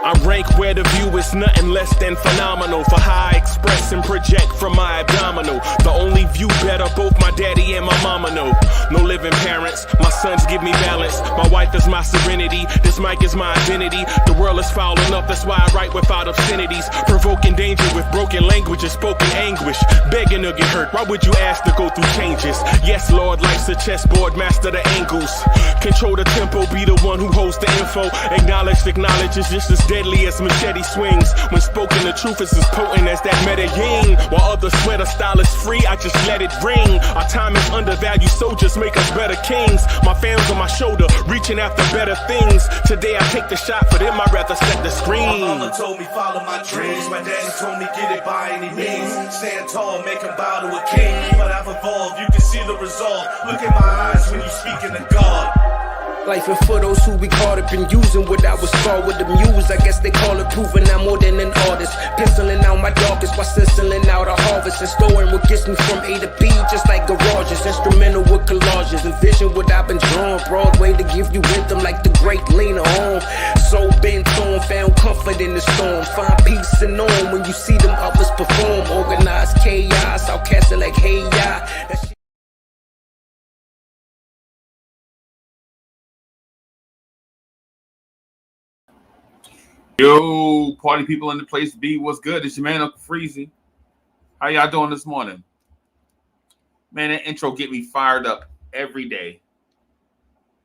I rank where the view is nothing less than phenomenal for how I express and project from my abdominal. The only view better, both my daddy and my mama know. No living parents, my sons give me balance. My wife is my serenity, this mic is my identity. The world is foul enough, that's why I write without obscenities. Provoking danger with broken language and spoken anguish. Begging to get hurt, why would you ask to go through changes? Yes, Lord, life's a chessboard, master the angles. Control the tempo, be the one who holds the info. Acknowledge is just as deadly as machete swings. When spoken, the truth is as potent as that Medellin. While others swear the style is free, I just let it ring. Our time is undervalued, soldiers make us better kings. My fans on my shoulder, reaching after better things. Today I take the shot, for them I'd rather set the screen. My mama told me follow my dreams. My daddy told me get it by any means. Stand tall, make him bow to a king. But I've evolved, you can see the result. Look in my eyes when you speaking to God. Life and for those who be caught up in using what I was taught with the muse. I guess they call it proving I'm more than an artist. Penciling out my darkest while stenciling out a harvest. And storing what gets me from A to B, just like garages. Instrumental with collages. Envision what I've been drawing. Broadway to give you rhythm like the great Lena Home. So bent on, found comfort in the storm. Find peace and on when you see them others perform. Organized chaos, I'll cast it like hey ya. Yo, party people in the place B, what's good? It's your man, Uncle Freezy. How y'all doing this morning? Man, that intro get me fired up every day.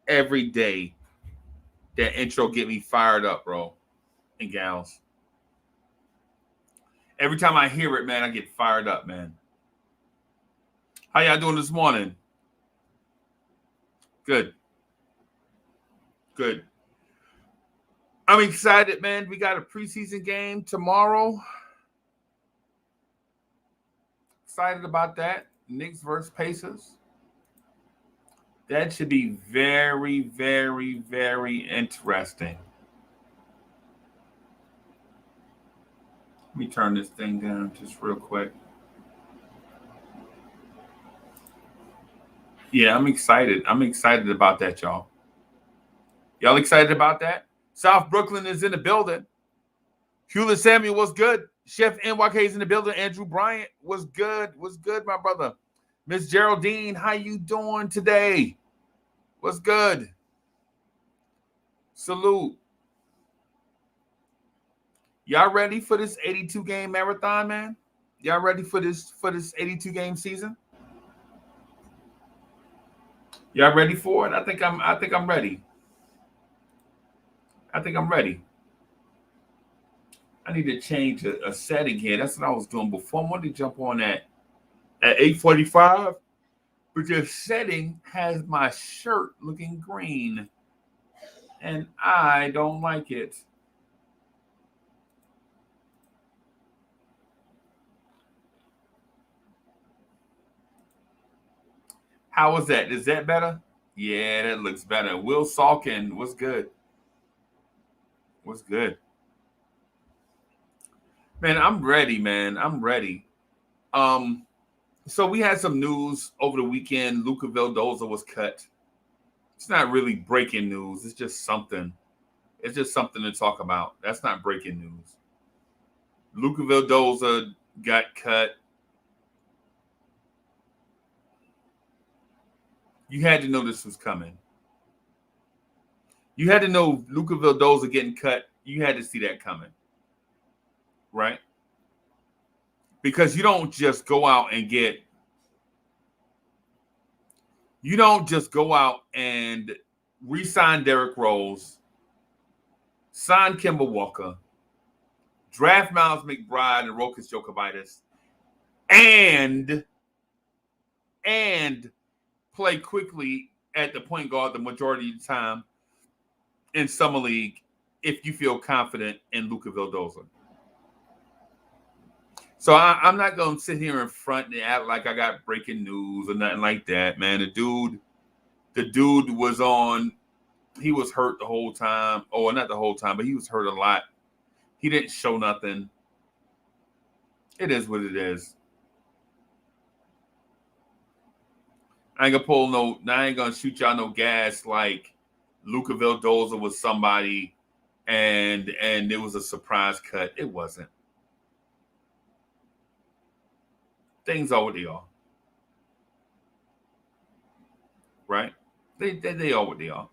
Every day, that intro get me fired up, bro, and gals. Every time I hear it, man, I get fired up, man. How y'all doing this morning? Good. Good. I'm excited, man. We got a preseason game tomorrow. Excited about that. Knicks versus Pacers. That should be very, very, very interesting. Let me turn this thing down just real quick. Yeah, I'm excited. I'm excited about that, y'all. Y'all excited about that? South Brooklyn is in the building. Hewlett Samuel was good. Chef NYK is in the building. Andrew Bryant was good. Was good, my brother. Miss Geraldine, how you doing today? What's good? Salute. Y'all ready for this 82-game marathon, man? Y'all ready for this 82-game season? Y'all ready for it? I think I'm ready. I think I'm ready. I need to change a setting here. That's what I was doing before. I wanted to jump on at 8:45, but your setting has my shirt looking green, and I don't like it. How is that? Is that better? Yeah, that looks better. Will Salkin, what's good? What's good? Man, I'm ready, man. I'm ready. So we had some news over the weekend. Luca Vildoza was cut. It's not really breaking news. It's just something. It's just something to talk about. That's not breaking news. Luca Vildoza got cut. You had to know this was coming. You had to know Luca Vildoza getting cut. You had to see that coming, right? Because you don't just go out and re-sign Derrick Rose, sign Kemba Walker, draft Miles McBride and Rokas Jokovitis, and play Quickley at the point guard the majority of the time in Summer League if you feel confident in Luca Vildoza. So I'm not going to sit here in front and act like I got breaking news or nothing like that, man. The dude was on, he was hurt the whole time. Oh, not the whole time, but he was hurt a lot. He didn't show nothing. It is what it is. I ain't gonna shoot y'all no gas like Luka Vildoza was somebody and it was a surprise cut. It wasn't. Things are what they are. Right? They are what they are.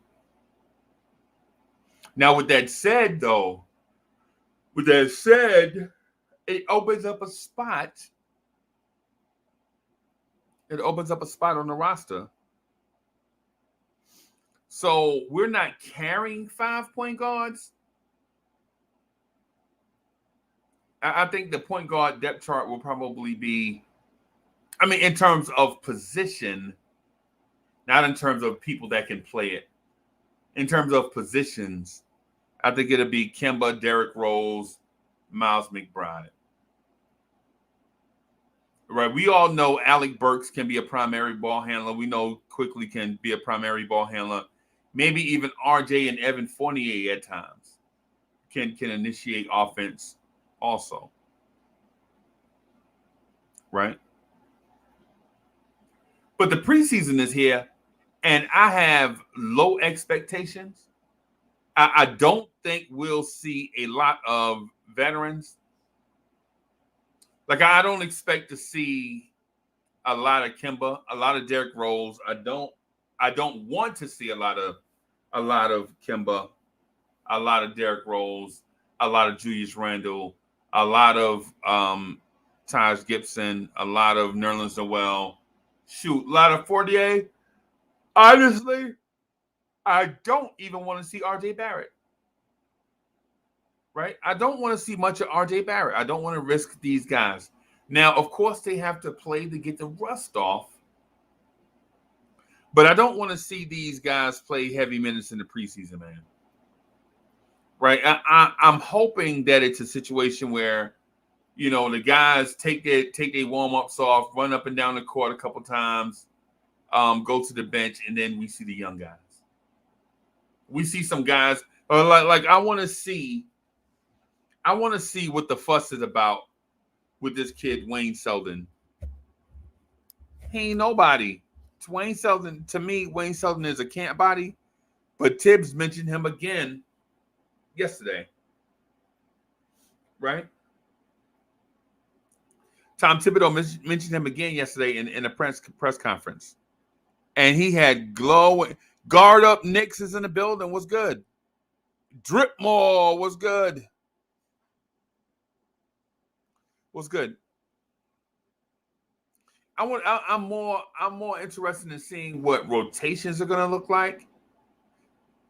Now, with that said, though, it opens up a spot. It opens up a spot on the roster. So we're not carrying 5 point guards. I think the point guard depth chart will probably be, I mean, in terms of position, not in terms of people that can play it. In terms of positions, I think it'll be Kemba, Derrick Rose, Miles McBride. Right, we all know Alec Burks can be a primary ball handler. We know Quickley can be a primary ball handler. Maybe even RJ and Evan Fournier at times can initiate offense also. Right? But the preseason is here, and I have low expectations. I don't think we'll see a lot of veterans. Like, I don't expect to see a lot of Kemba, a lot of Derrick Rose. I don't want to see a lot of Kemba, a lot of Derrick Rose, a lot of Julius Randle, a lot of Taj Gibson, a lot of Nerlens Noel. Shoot, a lot of Fournier. Honestly, I don't even want to see RJ Barrett. Right? I don't want to see much of RJ Barrett. I don't want to risk these guys. Now, of course, they have to play to get the rust off. But I don't want to see these guys play heavy minutes in the preseason, man. Right? I'm hoping that it's a situation where, you know, the guys take their warm-ups off, run up and down the court a couple times, go to the bench, and then we see the young guys. We see some guys, like I want to see what the fuss is about with this kid, Wayne Selden. He ain't nobody. It's Wayne Selden. To me, Wayne Selden is a camp body, but Tibbs mentioned him again yesterday. Right? Tom Thibodeau mentioned him again yesterday in a press conference. And he had guard up Knicks is in the building. What's good? Dripmore was good. What's good? I'm more interested in seeing what rotations are gonna look like.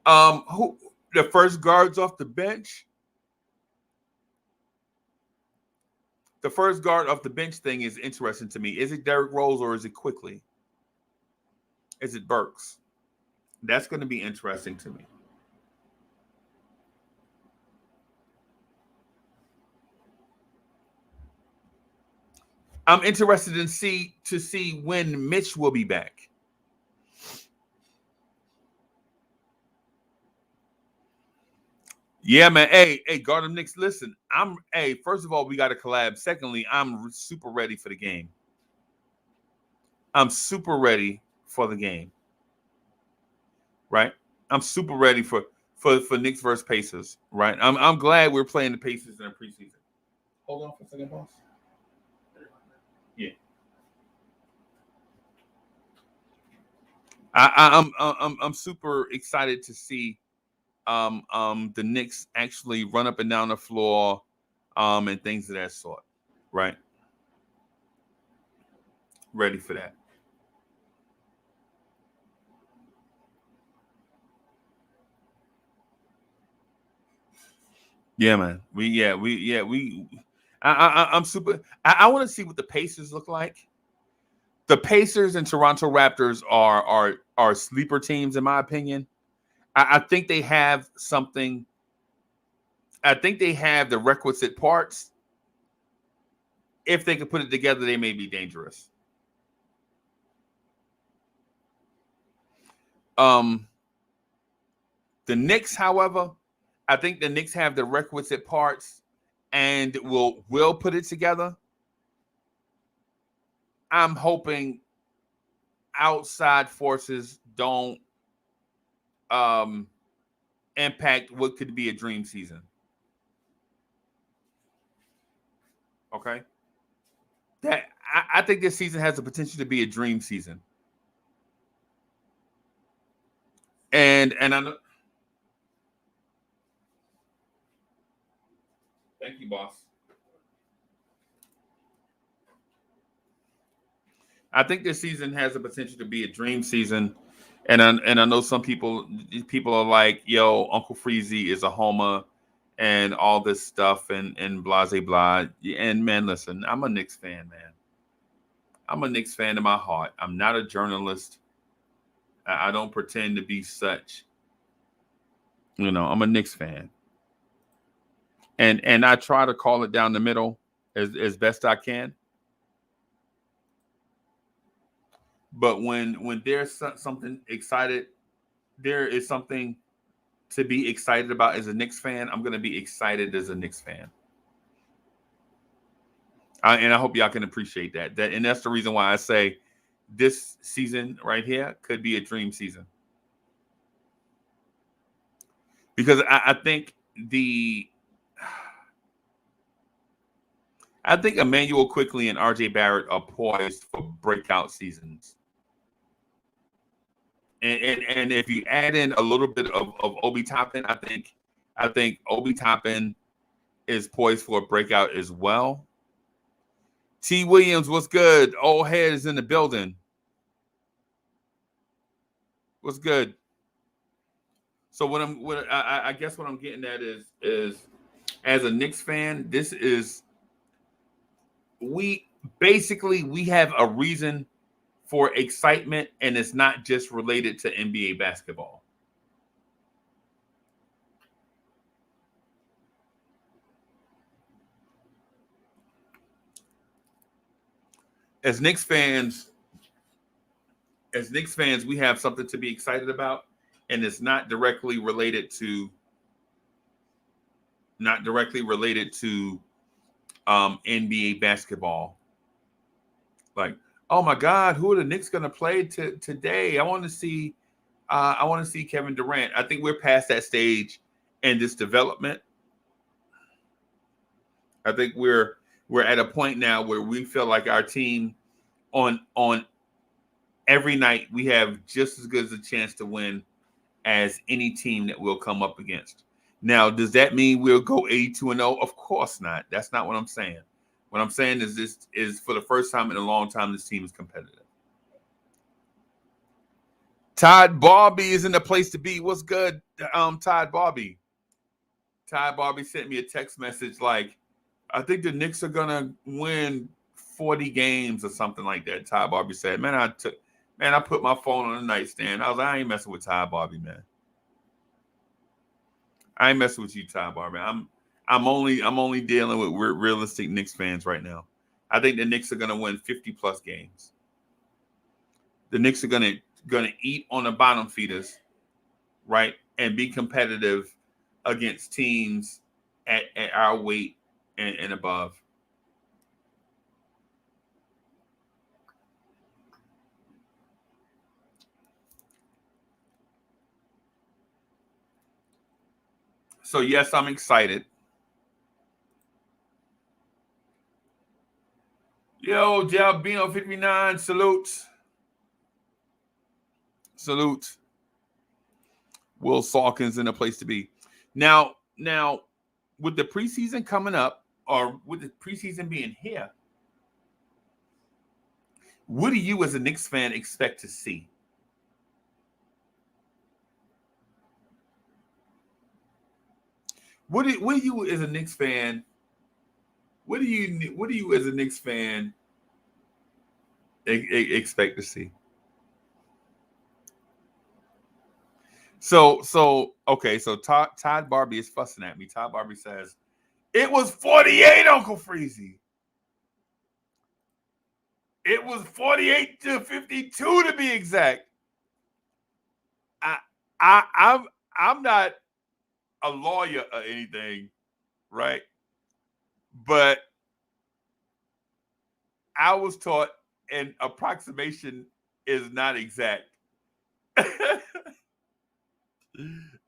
Who the first guards off the bench? The first guard off the bench thing is interesting to me. Is it Derrick Rose or is it Quickley? Is it Burks? That's going to be interesting to me. I'm interested to see when Mitch will be back. Yeah, man. Hey, Garden Knicks, listen. First of all, we got to collab. Secondly, I'm super ready for the game. I'm super ready for the game. Right? I'm super ready for Knicks versus Pacers. Right? I'm glad we're playing the Pacers in the preseason. Hold on for a second, boss. Yeah. I'm super excited to see the Knicks actually run up and down the floor and things of that sort. Right? Ready for that. Yeah, man. I'm super. I want to see what the Pacers look like. The Pacers and Toronto Raptors are sleeper teams, in my opinion. I think they have something. I think they have the requisite parts. If they could put it together, they may be dangerous. The Knicks, however, I think the Knicks have the requisite parts and will put it together. I'm hoping outside forces don't impact what could be a dream season. Okay. That I think this season has the potential to be a dream season. And I know. Thank you, boss. I think this season has the potential to be a dream season. And I know some people are like, yo, Uncle Freezy is a homer and all this stuff and blah, blah, blah. And man, listen, I'm a Knicks fan, man. I'm a Knicks fan in my heart. I'm not a journalist. I don't pretend to be such. You know, I'm a Knicks fan. And I try to call it down the middle as best I can. But when there's something excited, there is something to be excited about as a Knicks fan. I'm going to be excited as a Knicks fan. And I hope y'all can appreciate that. And that's the reason why I say this season right here could be a dream season. Because I think Emmanuel Quickley and RJ Barrett are poised for breakout seasons. And if you add in a little bit of Obi Toppin, I think Obi Toppin is poised for a breakout as well. T. Williams, what's good? Old head is in the building. What's good? So I guess what I'm getting at is as a Knicks fan, we have a reason for excitement, and it's not just related to NBA basketball. As Knicks fans, we have something to be excited about, and it's not directly related to NBA basketball. Like, oh my God, who are the Knicks going to play today? I want to see Kevin Durant. I think we're past that stage in this development. I think we're at a point now where we feel like our team on every night we have just as good as a chance to win as any team that we'll come up against. Now, does that mean we'll go 82-0? Of course not. That's not what I'm saying. What I'm saying is this is for the first time in a long time, this team is competitive. Todd Barbie is in the place to be. What's good, Todd Barbie? Todd Barbie sent me a text message like, I think the Knicks are going to win 40 games or something like that. Todd Barbie said, man, I put my phone on the nightstand. I was like, I ain't messing with Todd Barbie, man. I ain't messing with you, Todd Barbie. I'm only dealing with realistic Knicks fans right now. I think the Knicks are going to win 50-plus games. The Knicks are going to eat on the bottom feeders, right, and be competitive against teams at our weight and above. So, yes, I'm excited. Yo, Jalbino 59, salute. Salute. Will Sawkins in a place to be. Now, with the preseason coming up, or with the preseason being here, what do you as a Knicks fan expect to see? What do you as a Knicks fan? What do you as a Knicks fan expect to see? So okay. So Todd Barbie is fussing at me. Todd Barbie says it was 48, Uncle Freezy. It was 48-52 to be exact. I'm not a lawyer or anything, right? But I was taught and approximation is not exact.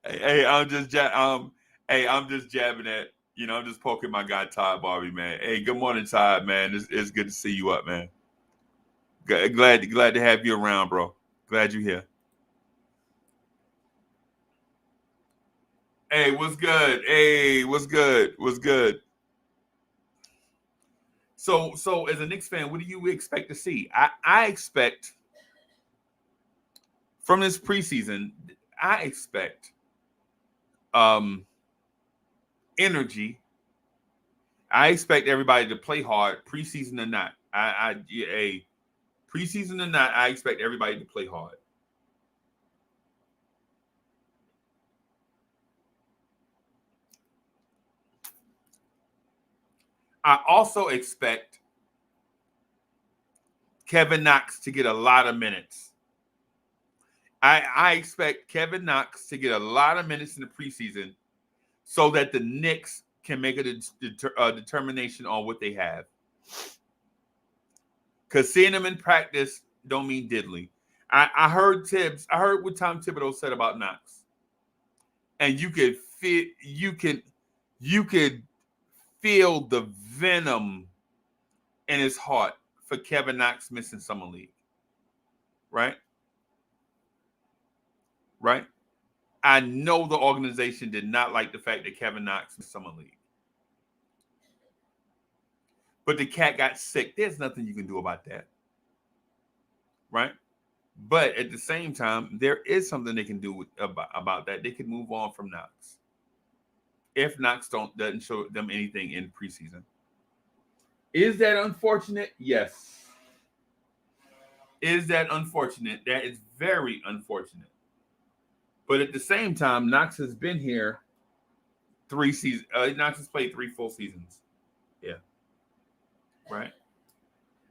Hey, I'm just jabbing at, I'm just poking my guy Todd Barbie, man. Hey, good morning, Todd, man. It's good to see you up, man. Glad to have you around, bro. Glad you're here. Hey, what's good? Hey, what's good? What's good? So as a Knicks fan, what do you expect to see? I expect from this preseason, I expect energy. I expect everybody to play hard, preseason or not. Preseason or not, I expect everybody to play hard. I also expect Kevin Knox to get a lot of minutes. I expect Kevin Knox to get a lot of minutes in the preseason so that the Knicks can make a determination on what they have. Because seeing them in practice don't mean diddly. I heard what Tom Thibodeau said about Knox. And you could feel the venom in his heart for Kevin Knox missing Summer League. Right? Right? I know the organization did not like the fact that Kevin Knox missed Summer League. But the cat got sick. There's nothing you can do about that. Right? But at the same time, there is something they can do about that. They can move on from Knox. If Knox doesn't show them anything in preseason. Is that unfortunate? Yes. Is that unfortunate? That is very unfortunate. But at the same time, Knox has been here 3 seasons. Knox has played 3 full seasons. Yeah. Right?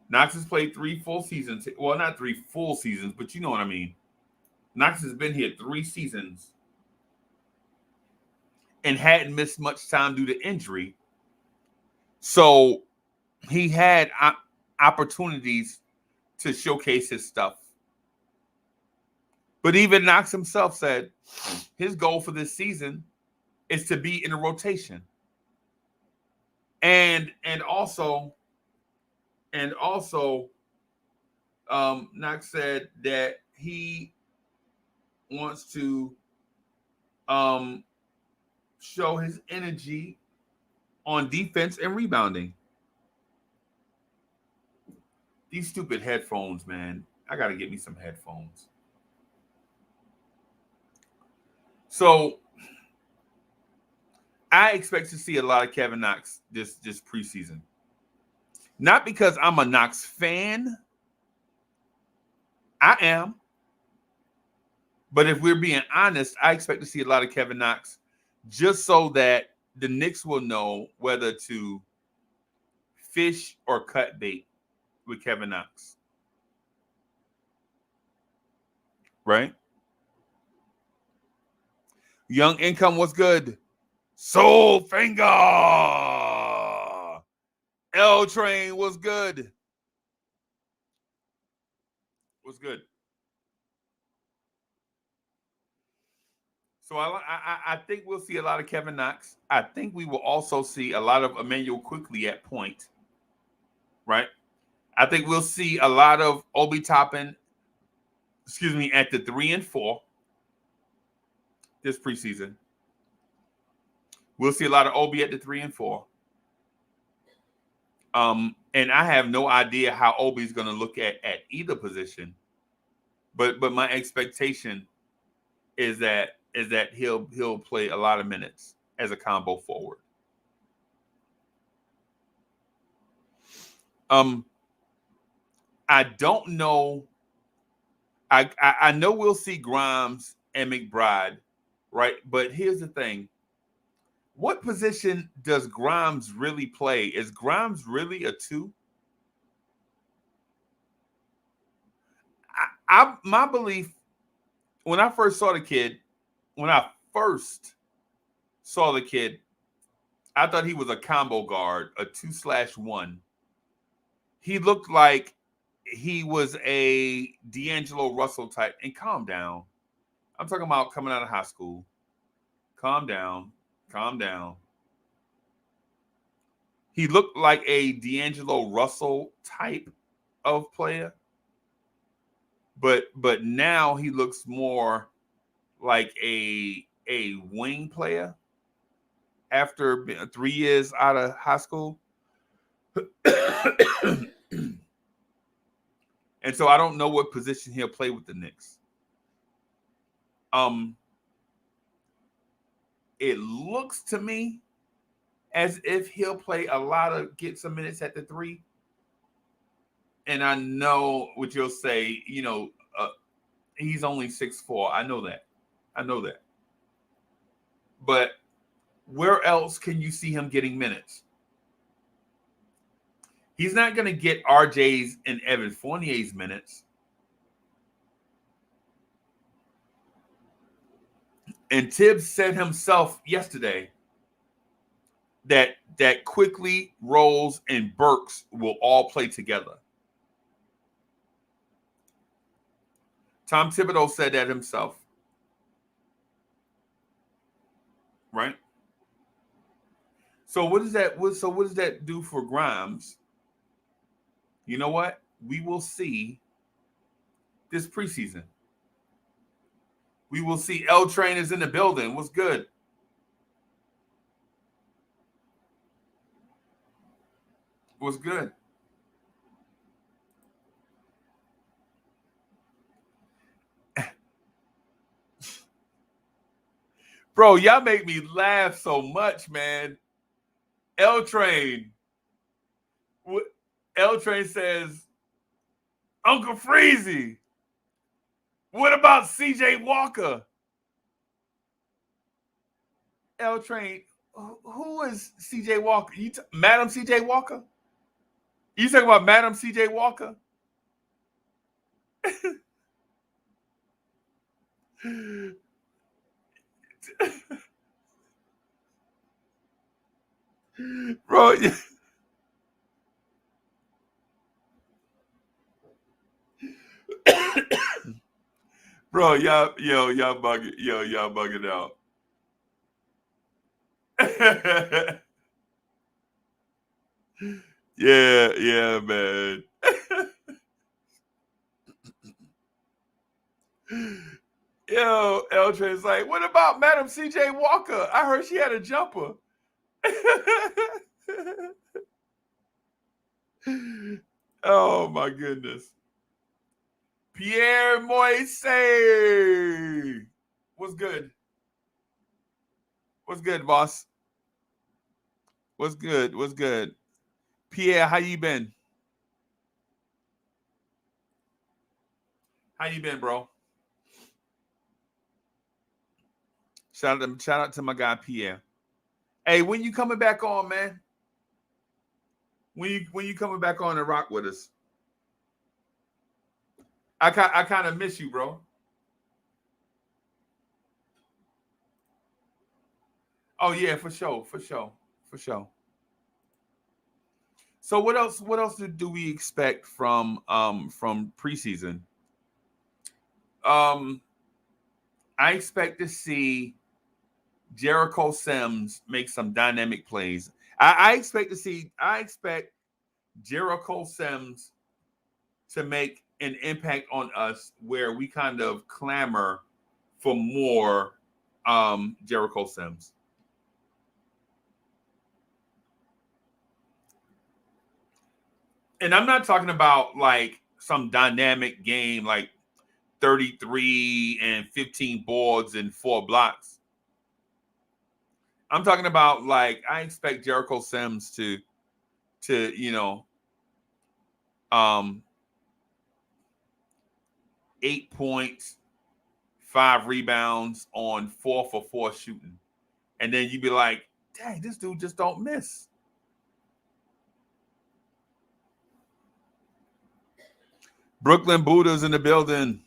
Knox has played 3 full seasons. Well, not 3 full seasons, but you know what I mean. Knox has been here 3 seasons and hadn't missed much time due to injury. So he had opportunities to showcase his stuff. But even Knox himself said his goal for this season is to be in a rotation. And also, Knox said that he wants to show his energy on defense and rebounding. These stupid headphones, man. I got to get me some headphones. So I expect to see a lot of Kevin Knox this preseason. Not because I'm a Knox fan. I am. But if we're being honest, I expect to see a lot of Kevin Knox just so that the Knicks will know whether to fish or cut bait with Kevin Knox. Right? Young Income was good. Soul Finger. L Train was good. Was good. So I think we'll see a lot of Kevin Knox. I think we will also see a lot of Emmanuel Quickley at point. Right? I think we'll see a lot of Obi Toppin, at the 3 and 4 this preseason. We'll see a lot of Obi at the 3 and 4. And I have no idea how Obi's going to look at either position. But my expectation is that he'll play a lot of minutes as a combo forward. I don't know. I know we'll see Grimes and McBride, right? But here's the thing. What position does Grimes really play? Is Grimes really a 2? My belief, when I first saw the kid, I thought he was a combo guard, a 2/1. He looked like he was a D'Angelo Russell type. And calm down. I'm talking about coming out of high school. Calm down. Calm down. He looked like a D'Angelo Russell type of player. But now he looks more like a wing player after 3 years out of high school. And so I don't know what position he'll play with the Knicks. It looks to me as if he'll play get some minutes at the 3. And I know what you'll say, he's only 6'4". I know that. But where else can you see him getting minutes? He's not going to get RJ's and Evan Fournier's minutes. And Tibbs said himself yesterday that Quickley, Rose, and Burks will all play together. Tom Thibodeau said that himself. Right? So what does that do for Grimes? You know what? We will see this preseason. We will see L Train is in the building. What's good? What's good? Bro, y'all make me laugh so much, man. L Train says, Uncle Freezy, what about CJ Walker? L Train, who is CJ Walker? Madam CJ Walker? You talking about Madam CJ Walker? Bro, bro, y'all bugging out. yeah, man. Yo, L Train's like, what about Madam CJ Walker? I heard she had a jumper. Oh my goodness. Pierre Moise. What's good? What's good, boss? What's good? Pierre, how you been? How you been, bro? Shout out to my guy Pierre. Hey, when you coming back on, man? When you coming back on and rock with us? I kind of miss you, bro. Oh yeah, for sure. So what else do we expect from preseason? I expect to see Jericho Sims make some dynamic plays. I expect Jericho Sims to make an impact on us where we kind of clamor for more Jericho Sims. And I'm not talking about like some dynamic game like 33 and 15 boards and 4 blocks. I'm talking about like I expect Jericho Sims to 8 points, 5 rebounds on 4 for 4 shooting. And then you'd be like, dang, this dude just don't miss. Brooklyn Buddha's in the building.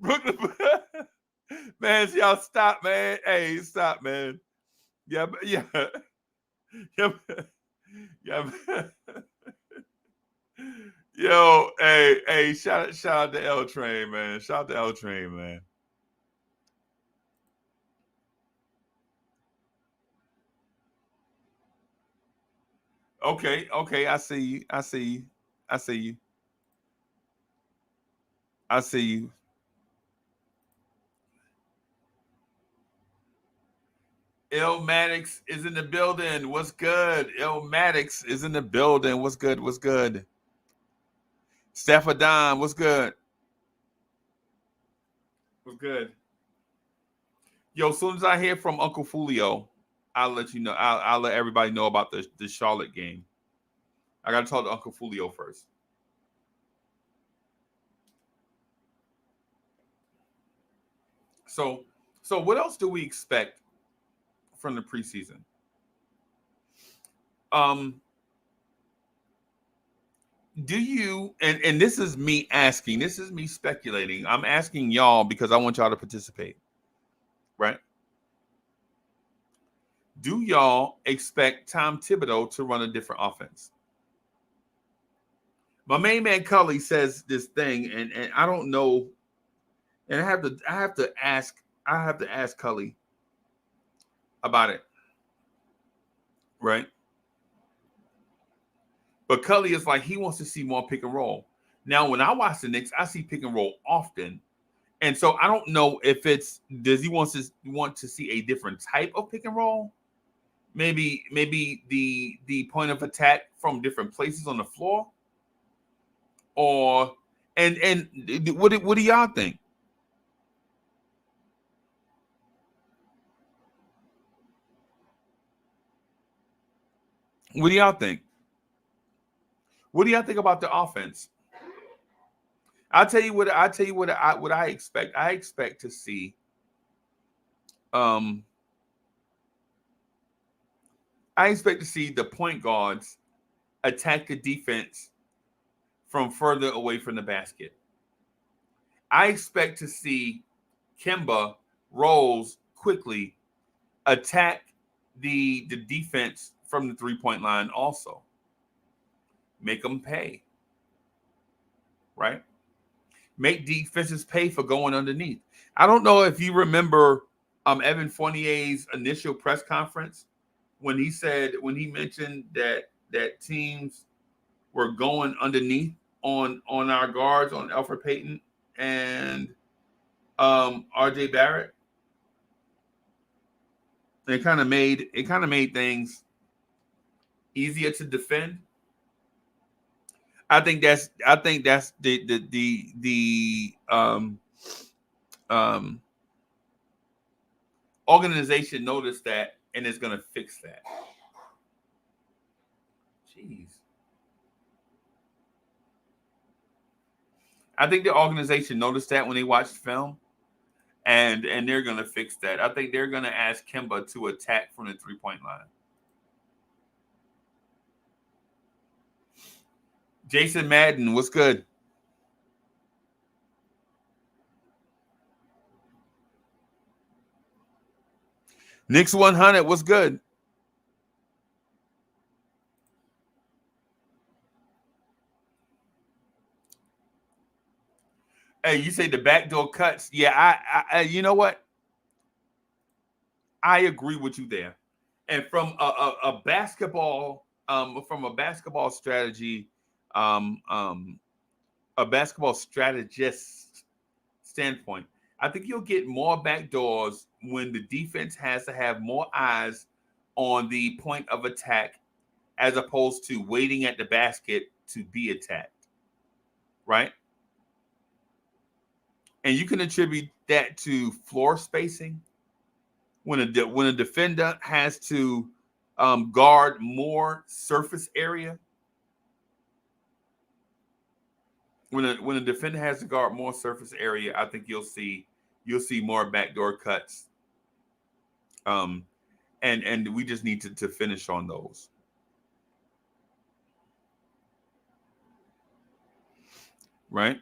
Brooklyn, man, y'all stop, man. Hey, stop, man. Yeah. Yep. Yep. Yo, hey, shout out to L Train, man. Shout out to L Train, man. Okay, I see you. I see you. I see you. I see you. Il Maddox is in the building. What's good? Il Maddox is in the building. What's good? What's good? Stafford Don, what's good? What's good? Yo, as soon as I hear from Uncle Fulio, I'll let you know. I'll let everybody know about the Charlotte game. I got to talk to Uncle Fulio first. So what else do we expect from the preseason? Do you, and this is me asking, this is me speculating. I'm asking y'all because I want y'all to participate, right? Do y'all expect Tom Thibodeau to run a different offense? My main man Cully says this thing, and I don't know, and I have to ask Cully about it, right? But Cully is like he wants to see more pick and roll. Now, when I watch the Knicks, I see pick and roll often, and so I don't know if does he want to see a different type of pick and roll? Maybe the point of attack from different places on the floor, or and what do y'all think? What do y'all think? What do y'all think about the offense? I'll tell you what I expect. I expect to see I expect to see the point guards attack the defense from further away from the basket. I expect to see Kemba, Rose, Quickley attack the defense from the 3-point line also. Make them pay. Right? Make defenses pay for going underneath. I don't know if you remember Evan Fournier's initial press conference when he mentioned that teams were going underneath on our guards, on Elfrid Payton and RJ Barrett. It kind of made things easier to defend. I think that's the organization noticed that and is going to fix that. Jeez. I think the organization noticed that when they watched film, and they're going to fix that. I think they're going to ask Kemba to attack from the 3-point line. Jason Madden, what's good? Knicks 100, what's good? Hey, you say the backdoor cuts. Yeah, I you know what? I agree with you there. And from a basketball strategy, a basketball strategist standpoint, I think you'll get more backdoors when the defense has to have more eyes on the point of attack as opposed to waiting at the basket to be attacked, right? And you can attribute that to floor spacing. When a defender has to guard more surface area, when a defender has to guard more surface area, I think you'll see more backdoor cuts. And we just need to finish on those. Right?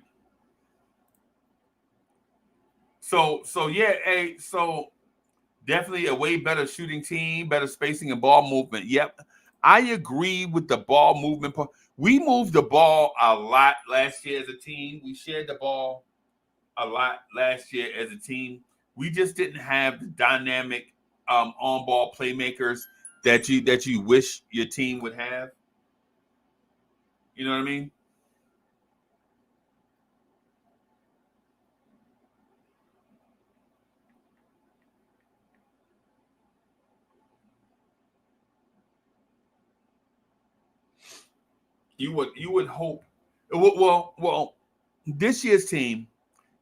So yeah, so Definitely a way better shooting team, better spacing and ball movement. Yep. I agree with the ball movement. We moved the ball a lot last year as a team. We shared the ball a lot last year as a team. We just didn't have the dynamic on-ball playmakers that you wish your team would have. You know what I mean? You would hope. Well, this year's team,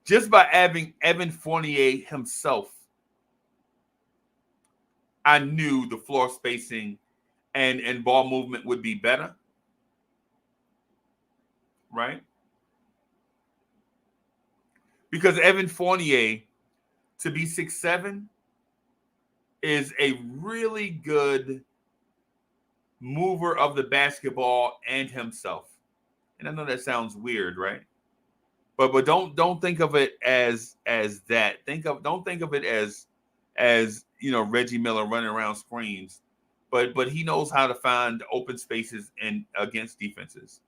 just by having Evan Fournier himself, I knew the floor spacing and ball movement would be better. Right? Because Evan Fournier, to be 6'7", is a really good mover of the basketball and himself. And I know that sounds weird, right? But don't think of it as that. Don't think of it as Reggie Miller running around screens. But he knows how to find open spaces and against defenses.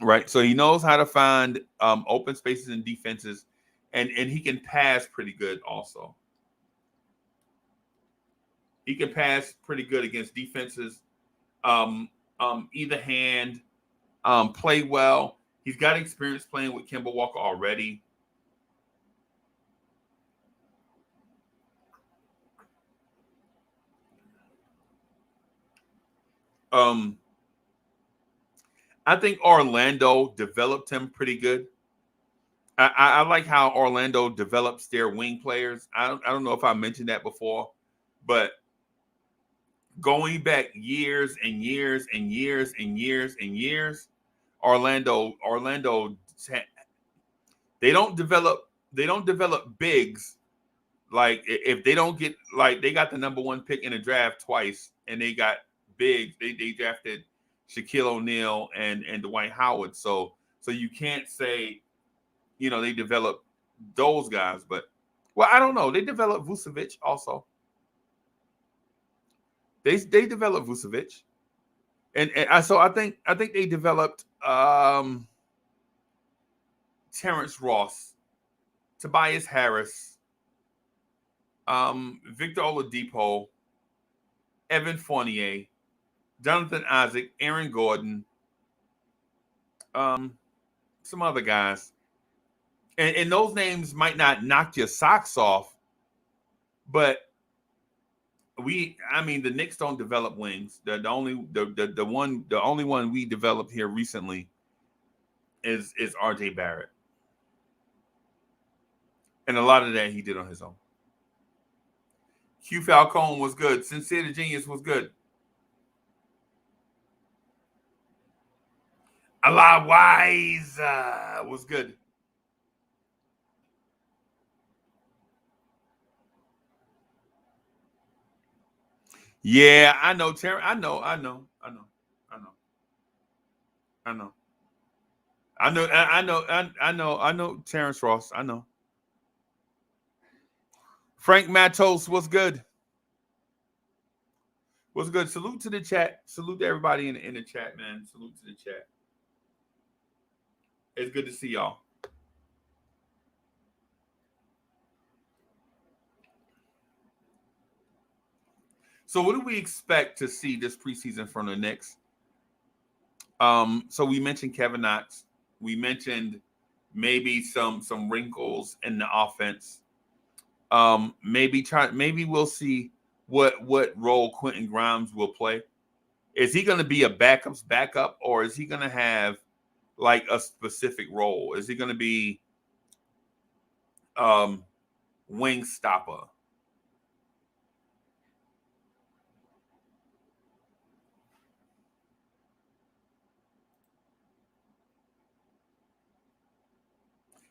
Right. So he knows how to find open spaces and defenses, and he can pass pretty good also. He can pass pretty good against defenses. Either hand, play well. He's got experience playing with Kemba Walker already. I think Orlando developed him pretty good. I like how Orlando develops their wing players. I don't know if I mentioned that before, but going back years and years and years and years and years, Orlando they don't develop bigs. Like if they don't get, like, they got the number 1 pick in the draft twice and they got bigs. They drafted Shaquille O'Neal and Dwight Howard. So you can't say, they develop those guys, but I don't know. They developed Vucevic also. They developed Vucevic, and so I think they developed Terrence Ross, Tobias Harris, Victor Oladipo, Evan Fournier, Jonathan Isaac, Aaron Gordon, some other guys. And those names might not knock your socks off, but the Knicks don't develop wings. The only one we developed here recently is RJ Barrett. And a lot of that he did on his own. Q Falcone was good. Sincere the Genius was good. Allah Wise was good. Yeah, I know, Terry. I know Terrence Ross. I know. Frank Matos was good. Was good. Salute to the chat. Salute to everybody in the chat, man. Salute to the chat. It's good to see y'all. So what do we expect to see this preseason from the Knicks? So we mentioned Kevin Knox. We mentioned maybe some wrinkles in the offense. Maybe we'll see what role Quentin Grimes will play. Is he going to be a backup's backup, or is he going to have like a specific role? Is he going to be wing stopper?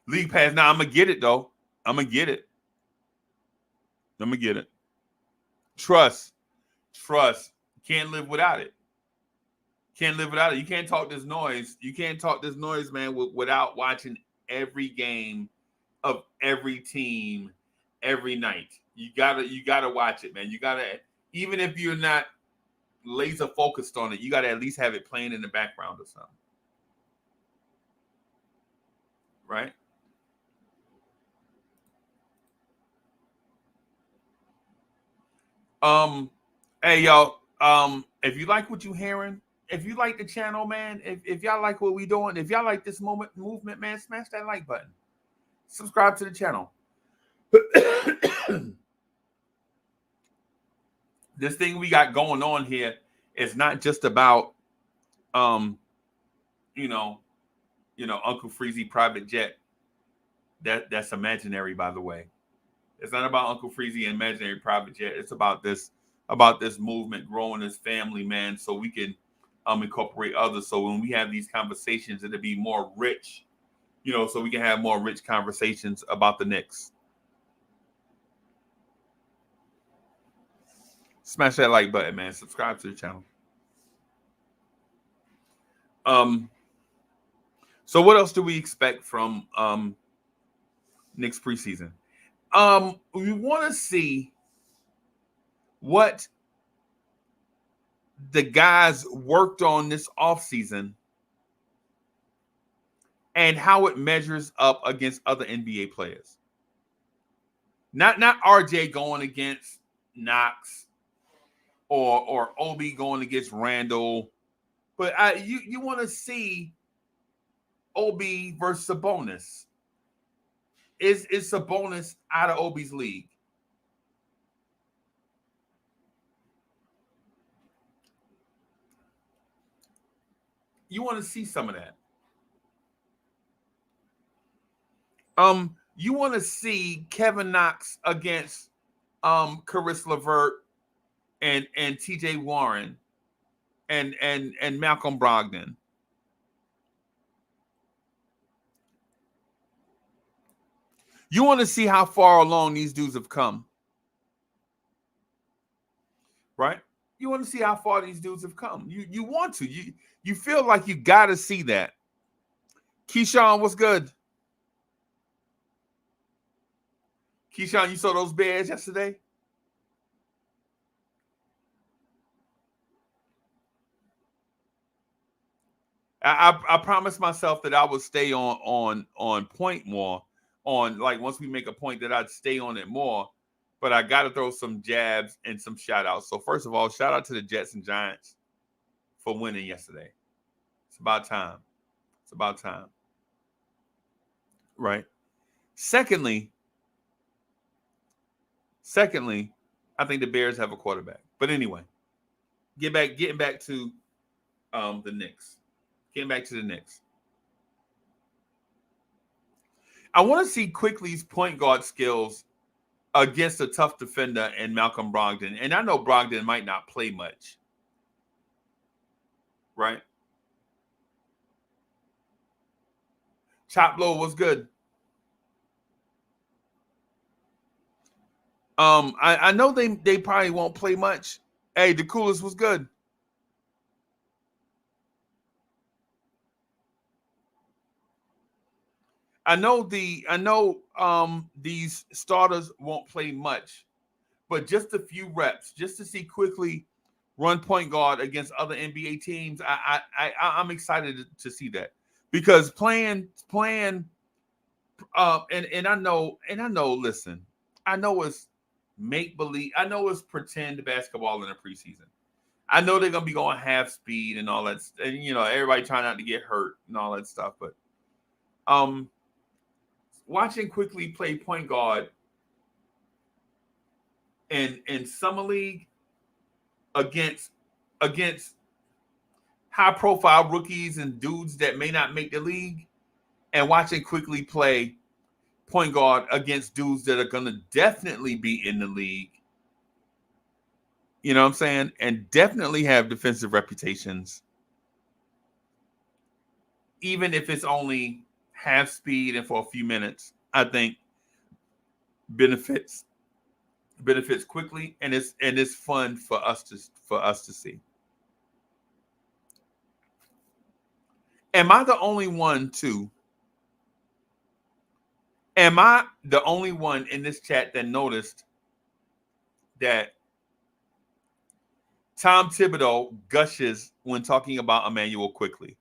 League pass. Now I'm gonna get it though. I'm gonna get it. Trust. Can't live without it. You can't talk this noise. Man, without watching every game of every team every night. You gotta watch it, man. You gotta, even if you're not laser focused on it, you gotta at least have it playing in the background or something. Right? Hey y'all, if you like what you're hearing, if you like the channel, man, if y'all like what we doing, if y'all like this movement, man, smash that like button. Subscribe to the channel. This thing we got going on here is not just about Uncle Freezy private jet. That's imaginary, by the way. It's not about Uncle Freezy imaginary private jet. It's about this movement growing as family, man, so we can incorporate others. So when we have these conversations, it'll be more rich, so we can have more rich conversations about the Knicks. Smash that like button, man. Subscribe to the channel. So what else do we expect from Knicks preseason? We want to see what the guys worked on this offseason and how it measures up against other NBA players. Not RJ going against Knox or Obi going against Randall, but you want to see Obi versus Sabonis. Is Sabonis out of Obi's league? You want to see some of that. You want to see Kevin Knox against Caris LeVert and TJ Warren and Malcolm Brogdon. You want to see how far along these dudes have come. Right? You want to see how far these dudes have come. You want to. You feel like you got to see that. Keyshawn, what's good? Keyshawn, you saw those Bears yesterday? I promised myself that I would stay on point more. On, like, once we make a point, that I'd stay on it more. But I got to throw some jabs and some shout outs. So first of all, shout out to the Jets and Giants for winning yesterday. It's about time. It's about time. Right? Secondly, I think the Bears have a quarterback. But anyway, getting back to the Knicks. Getting back to the Knicks. I want to see Quickley's point guard skills against a tough defender and Malcolm Brogdon. And I know Brogdon might not play much. Right? Chop Blow was good. I know they probably won't play much. Hey, the coolest was good. I know these starters won't play much, but just a few reps, just to see Quickley run point guard against other NBA teams. I'm excited to see that, because playing and I know, listen, I know it's make believe, I know it's pretend basketball in the preseason. I know they're gonna be going half speed and all that, and everybody trying not to get hurt and all that stuff, but watching Quickley play point guard in summer league against high profile rookies and dudes that may not make the league, and watching Quickley play point guard against dudes that are going to definitely be in the league, you know what I'm saying, and definitely have defensive reputations, even if it's only half speed and for a few minutes, I think benefits Quickley, and it's fun for us to see. Am I the only one too Am I the only one in this chat that noticed that Tom Thibodeau gushes when talking about Emmanuel Quickley?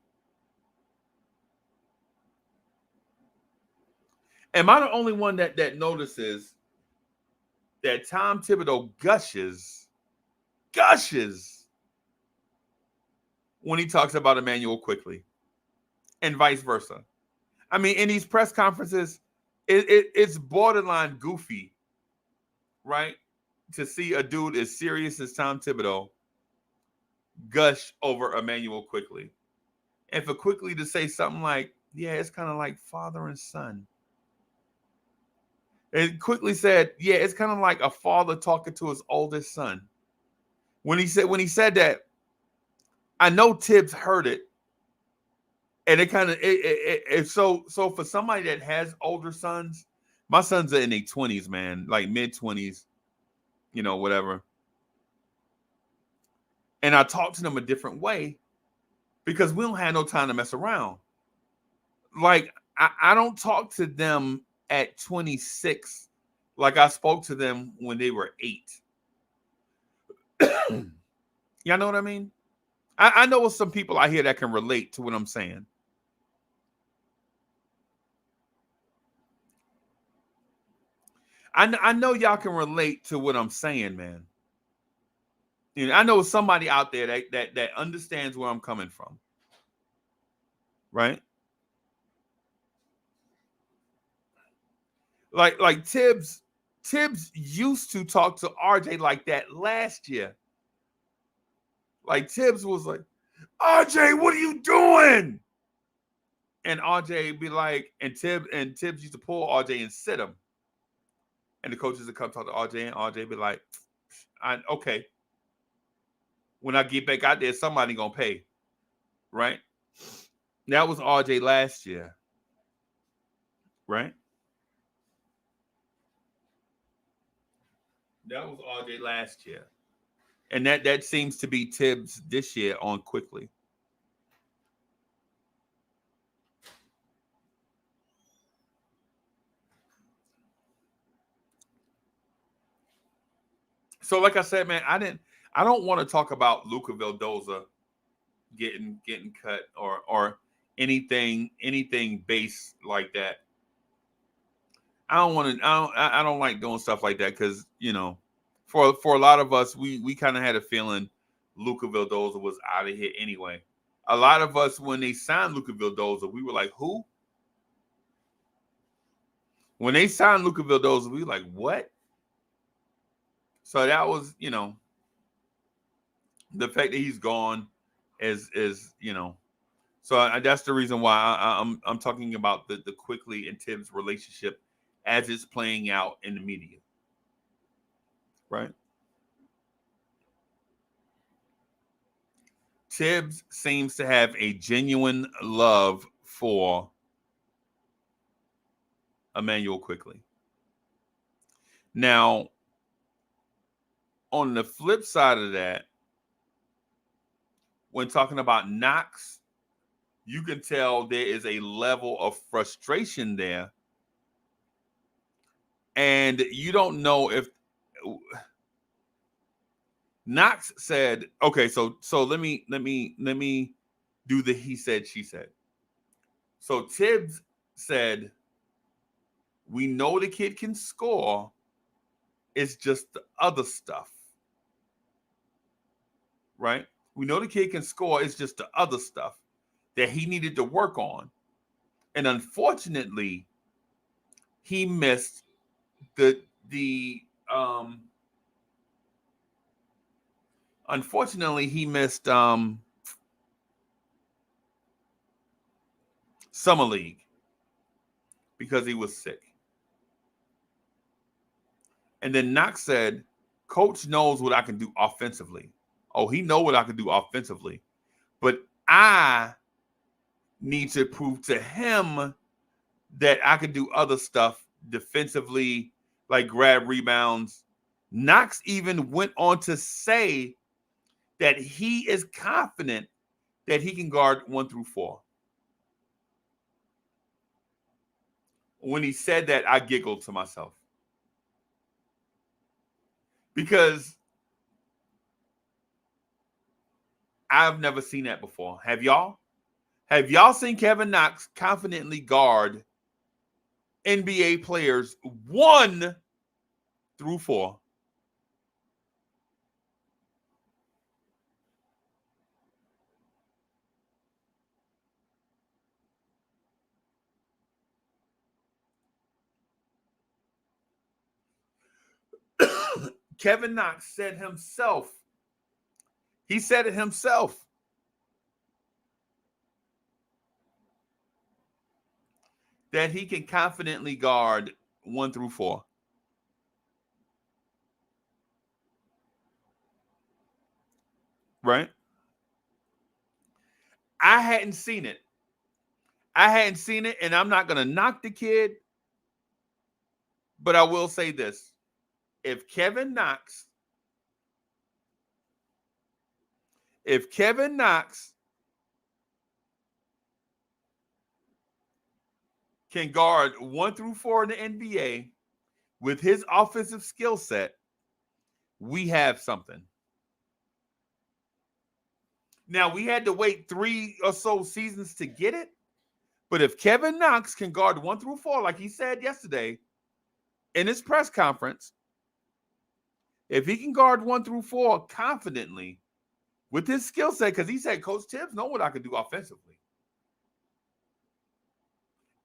Am I the only one that notices that Tom Thibodeau gushes when he talks about Emmanuel Quickley, and vice versa? I mean, in these press conferences, it's borderline goofy, right? To see a dude as serious as Tom Thibodeau gush over Emmanuel Quickley. And for Quickley to say something like, yeah, it's kind of like father and son. And Quickley said, yeah, it's kind of like a father talking to his oldest son. When he said that, I know Tibbs heard it. And it kind of so for somebody that has older sons, my sons are in their 20s, man, like mid-20s, whatever. And I talk to them a different way because we don't have no time to mess around. Like, I don't talk to them at 26 like I spoke to them when they were 8. Y'all know what I mean? I know some people out here that can relate to what I'm saying. I know y'all can relate to what I'm saying, man. I know somebody out there that understands where I'm coming from. Right? Like Tibbs used to talk to RJ like that last year. Like Tibbs was like, RJ, what are you doing? And RJ be like, and Tibbs used to pull RJ and sit him. And the coaches would come talk to RJ, and RJ be like, okay. When I get back out there, somebody gonna pay. Right? That was RJ last year. Right? That was RJ last year. And that seems to be Tibbs this year on Quickley. So, like I said, man, I don't want to talk about Luca Vildoza getting cut or anything base like that. I don't like doing stuff like that because for a lot of us, we kind of had a feeling Luca Vildoza was out of here anyway. A lot of us, when they signed Luca Vildoza, we were like, who? When they signed Luca Vildoza, we were like, what? So that was, the fact that he's gone is so that's the reason why I'm talking about the Quickley and Tibbs relationship as it's playing out in the media. Right? Tibbs seems to have a genuine love for Emmanuel Quickley. Now, on the flip side of that, when talking about Knox, you can tell there is a level of frustration there. And you don't know if Knox said, okay, so let me do the he said, she said. So Tibbs said, we know the kid can score. It's just the other stuff. Right? We know the kid can score. It's just the other stuff that he needed to work on. And unfortunately, he missed Summer League because he was sick. And then Knox said, Coach knows what I can do offensively. Oh, he knows what I can do offensively. But I need to prove to him that I can do other stuff defensively, like grab rebounds. Knox even went on to say that he is confident that he can guard 1 through 4. when he said that, I giggled to myself. Because I've never seen that before. Have y'all? Have y'all seen Kevin Knox confidently guard NBA players 1 through 4? Kevin Knox said himself. He said it himself. That he can confidently guard 1 through 4. Right? I hadn't seen it. And I'm not going to knock the kid. But I will say this. If Kevin Knox can guard 1 through 4 in the NBA with his offensive skill set, we have something. Now, we had to wait 3 or so seasons to get it. But if Kevin Knox can guard 1 through 4, like he said yesterday in his press conference, if he can guard 1 through 4 confidently with his skill set, because he said, Coach Tibbs know what I can do offensively.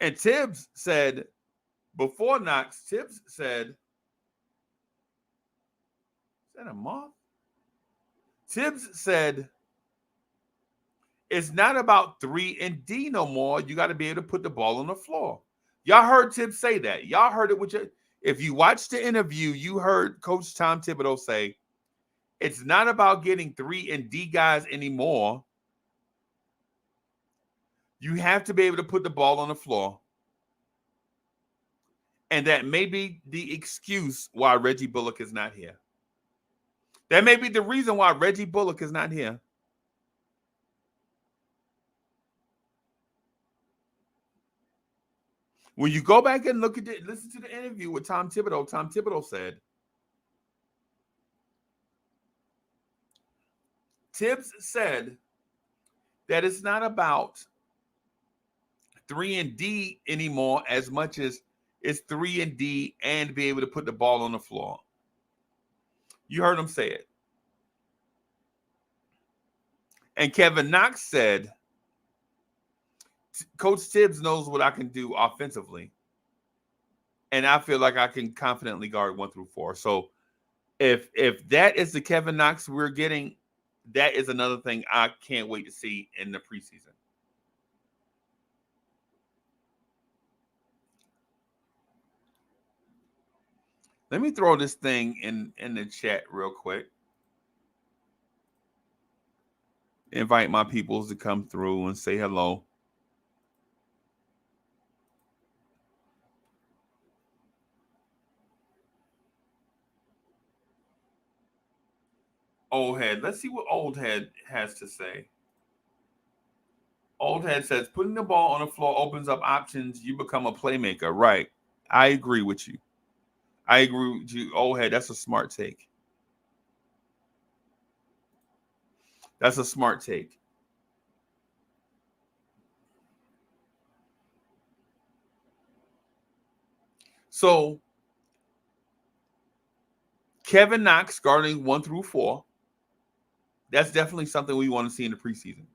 And Tibbs said, before Knox, Tibbs said, is that a moth? Tibbs said, it's not about 3 and D no more. You got to be able to put the ball on the floor. Y'all heard Tibbs say that. Y'all heard it with your, if you watched the interview, you heard Coach Tom Thibodeau say, it's not about getting 3 and D guys anymore. You have to be able to put the ball on the floor. And that may be the excuse why Reggie Bullock is not here. That may be the reason why Reggie Bullock is not here. When you go back and look at it, listen to the interview with Tom Thibodeau said, Tibbs said that it's not about 3 and D anymore as much as it's 3 and D and be able to put the ball on the floor. You heard him say it. And Kevin Knox said, Coach Tibbs knows what I can do offensively. And I feel like I can confidently guard 1 through 4. So if that is the Kevin Knox we're getting, that is another thing I can't wait to see in the preseason. Let me throw this thing in the chat real quick. Invite my peoples to come through and say hello. Old Head. Let's see what Old Head has to say. Old Head says, putting the ball on the floor opens up options. You become a playmaker. Right. I agree with you. Old Head. That's a smart take. That's a smart take. So, Kevin Knox guarding 1 through 4. That's definitely something we want to see in the preseason.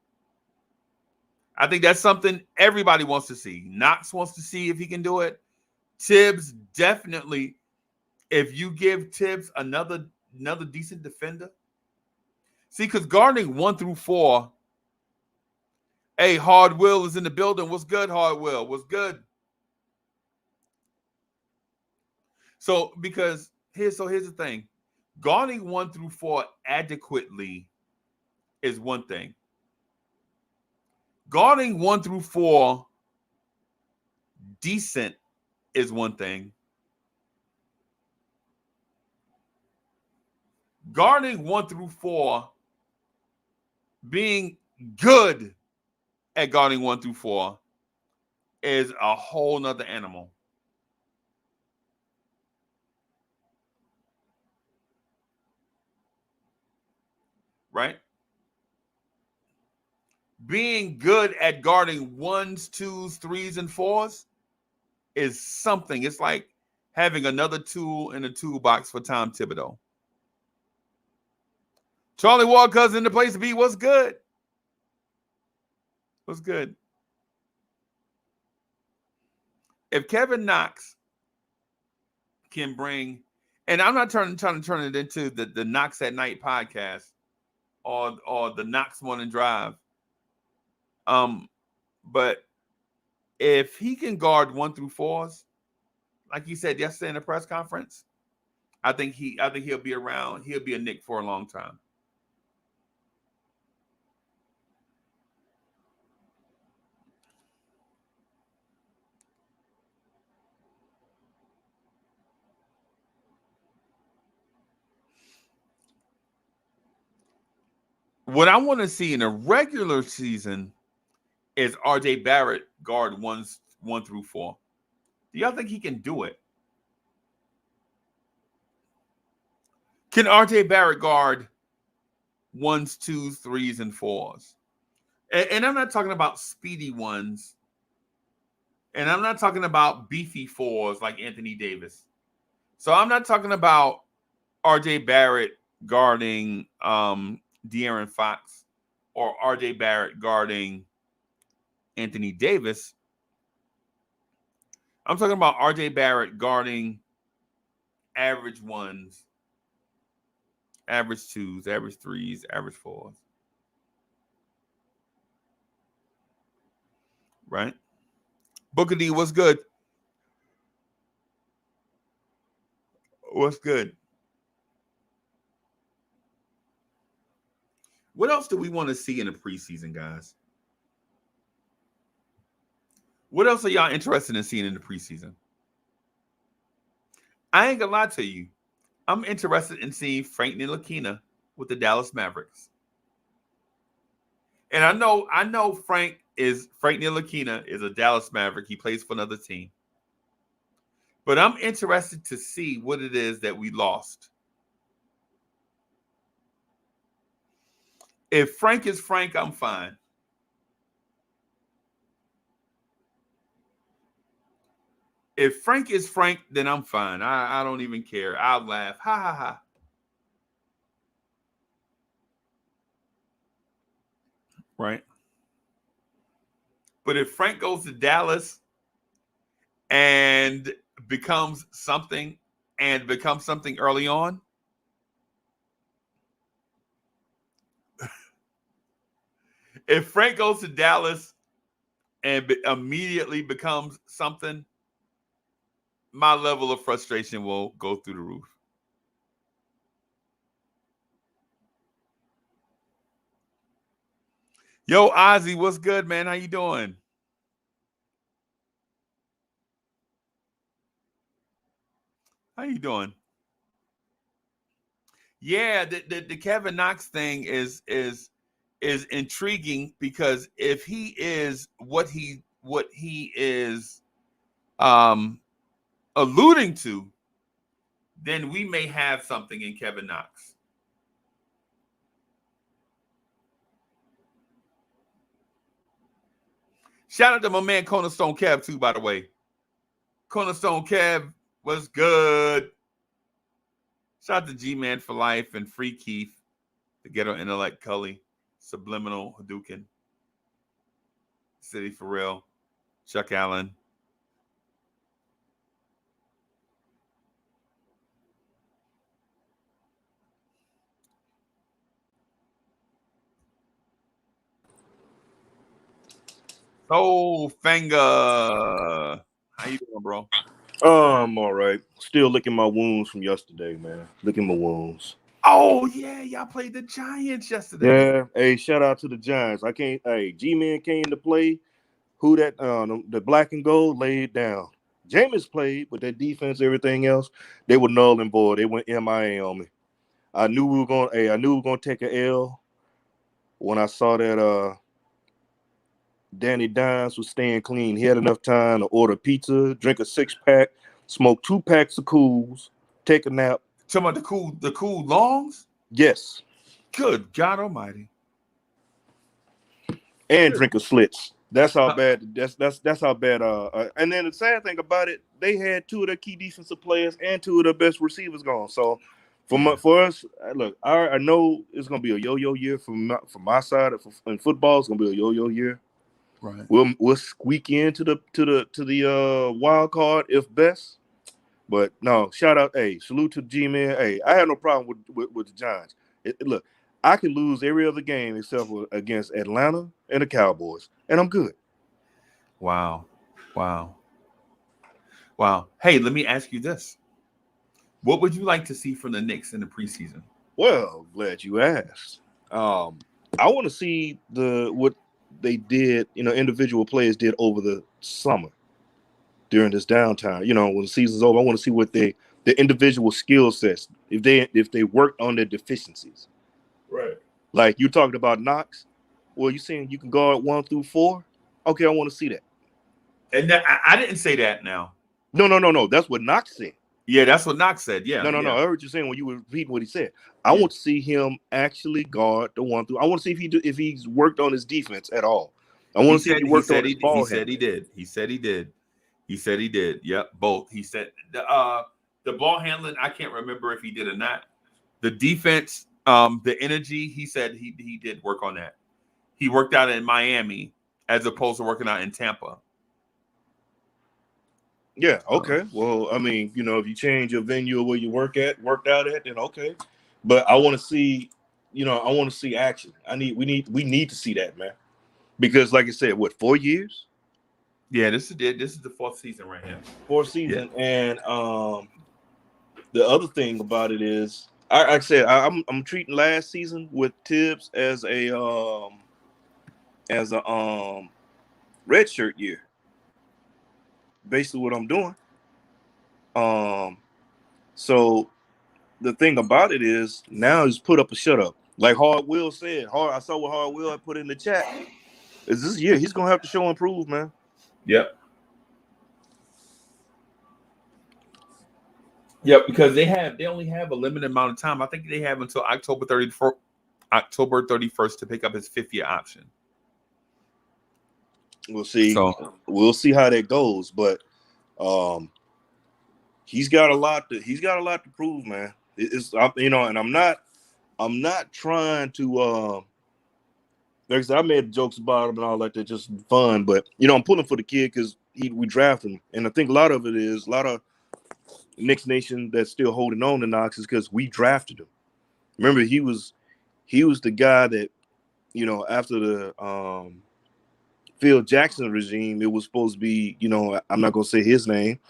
I think that's something everybody wants to see. Knox wants to see if he can do it. Tibbs definitely. If you give Tibbs another decent defender. See, because guarding 1 through 4. Hey, Hard Will is in the building. What's good, Hard Will? What's good? So, because here's the thing. Guarding 1 through 4 adequately is one thing. Guarding 1 through 4 decent is one thing. Guarding 1 through 4, being good at guarding 1 through 4 is a whole nother animal. right? Being good at guarding 1s, 2s, 3s, and 4s is something. It's like having another tool in the toolbox for Tom Thibodeau. Charlie Walker's in the place to be. What's good? What's good? If Kevin Knox can bring, and I'm not trying to turn it into the Knox at Night podcast or the Knox Morning Drive. But if he can guard 1 through 4s, like he said yesterday in the press conference, I think he'll be around. He'll be a Knick for a long time. What I want to see in a regular season is R.J. Barrett guard 1 through 4. Do y'all think he can do it? Can R.J. Barrett guard 1s, 2s, 3s, and 4s? And I'm not talking about speedy ones. And I'm not talking about beefy 4s like Anthony Davis. So I'm not talking about R.J. Barrett guarding De'Aaron Fox or R.J. Barrett guarding Anthony Davis. I'm talking about R.J. Barrett guarding average 1s, average 2s, average 3s, average 4s. Right? Booker D, what's good? What's good? What else do we want to see in the preseason, guys? What else are y'all interested in seeing in the preseason? I ain't gonna lie to you. I'm interested in seeing Frank Ntilikina with the Dallas Mavericks. And I know Frank Ntilikina is a Dallas Maverick. He plays for another team. But I'm interested to see what it is that we lost. If Frank is Frank, I'm fine. If Frank is Frank, then I'm fine. I don't even care. I'll laugh. Ha, ha, ha. Right? But if Frank goes to Dallas and becomes something early on, if Frank goes to Dallas and immediately becomes something, my level of frustration will go through the roof. Yo, Ozzy, what's good, man? How you doing? How you doing? Yeah, the Kevin Knox thing is intriguing because if he is what he is alluding to, then we may have something in Kevin Knox. Shout out to my man Cornerstone Kev too, by the way. Cornerstone Kev was good. Shout out to G-Man for life and Free Keith, the Ghetto Intellect Cully, Subliminal Hadouken, City for Real, Chuck Allen. Soul Finger. How you doing, bro? I'm all right. Still licking my wounds from yesterday, man. Licking my wounds. Oh, yeah. Y'all played the Giants yesterday. Yeah. Hey, shout out to the Giants. G-Man came to play. Who that? The black and gold laid down. Jameis played with that defense, everything else. They were null and void. They went MIA on me. I knew we were going to take an L when I saw that Danny Dimes was staying clean. He had enough time to order pizza, drink a 6-pack, smoke 2 packs of Cools, take a nap. Talking about the cool longs? Yes. Good God Almighty! And drinking slits. That's how bad. That's how bad. And then the sad thing about it, they had two of their key defensive players and two of their best receivers gone. So for us, look, I know it's gonna be a yo-yo year from my side. In football, it's gonna be a yo-yo year. Right. We'll squeak into the wild card if best. But no, shout out, salute to G-Man. I had no problem with the Giants. Look, I can lose every other game except for against Atlanta and the Cowboys, and I'm good. Wow. Hey, let me ask you this. What would you like to see from the Knicks in the preseason? Well, glad you asked. I want to see what they did, individual players did over the summer during this downtime. When the season's over, I want to see what the individual skill sets, if they worked on their deficiencies. Right. Like you talked about Knox. Well, you saying you can guard 1 through 4? Okay, I want to see that. And I didn't say that now. No. That's what Knox said. Yeah, that's what Knox said. Yeah. No. I heard you saying when you were repeating what he said. I want to see him actually guard the 1 through. I want to see if he's worked on his defense at all. I want to see if he worked on his ball. He said he did. He said he did. Yep, both. He said the ball handling. I can't remember if he did or not. The defense, the energy. He said he did work on that. He worked out in Miami as opposed to working out in Tampa. Yeah. Okay. Well, I mean, if you change your venue where you worked out at, then okay. But I want to see, I want to see action. We need to see that, man. Because, like I said, 4 years? Yeah, this is the 4th season right here. 4th season, yeah. And the other thing about it is, like I said, I'm treating last season with Tibbs as a redshirt year. Basically what I'm doing. So the thing about it is now he's put up a shut up. Like Hard Will said. I saw what Hard Will had put in the chat. Is this year he's gonna have to show improve, man. Yep, because they only have a limited amount of time. I think they have until October 31st to pick up his 5th-year option. We'll see. We'll see how that goes, but he's got a lot to prove, man. And I'm not trying to like I said, I made jokes about him and all that. They're just fun, but I'm pulling for the kid because we drafted him, and I think a lot of Knicks Nation that's still holding on to Knox is because we drafted him. Remember, he was the guy that after the Phil Jackson regime, it was supposed to be, I'm not going to say his name,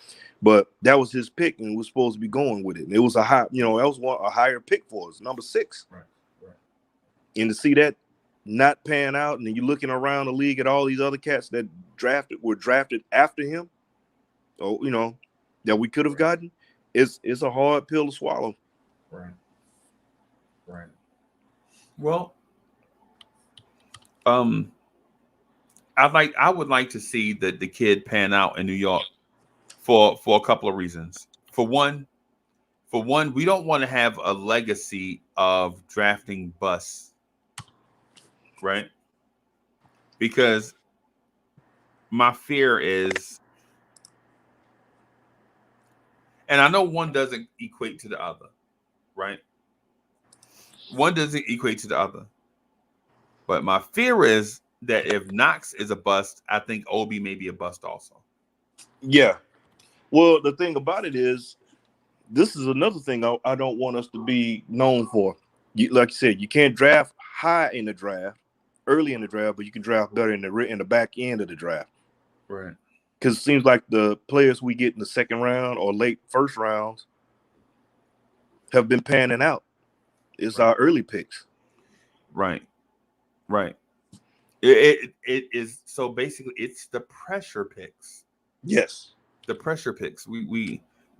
but that was his pick, and we're supposed to be going with it. And it was a high, that was a higher pick for us, number 6. Right. And to see that not pan out, and then you're looking around the league at all these other cats that were drafted after him, that we could have gotten, it's a hard pill to swallow. Right. Well, I would like to see the kid pan out in New York for a couple of reasons. For one, we don't want to have a legacy of drafting busts, right? Because my fear is, and I know one doesn't equate to the other, right? One doesn't equate to the other. But my fear is that if Knox is a bust, I think Obi may be a bust also. Yeah. Well, the thing about it is, this is another thing I don't want us to be known for. Like you said, you can't draft high in the draft, early in the draft, but you can draft better in the back end of the draft. Right. Because it seems like the players we get in the second round or late first rounds have been panning out. It's our early picks. Right. It is, so basically it's the pressure picks. Yes. The pressure picks.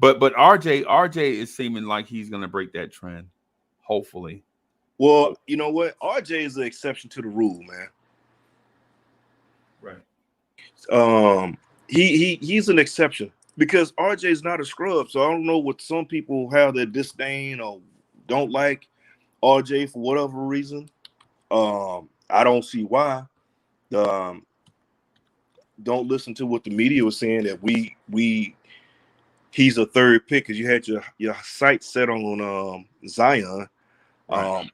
But RJ is seeming like he's gonna break that trend, hopefully. Well, you know what? RJ is an exception to the rule, man. Right. He's an exception because RJ is not a scrub. So I don't know what some people have that disdain or don't like. RJ for whatever reason. I don't see why. Don't listen to what the media was saying that he's a third pick because you had your sights set on Zion. Right.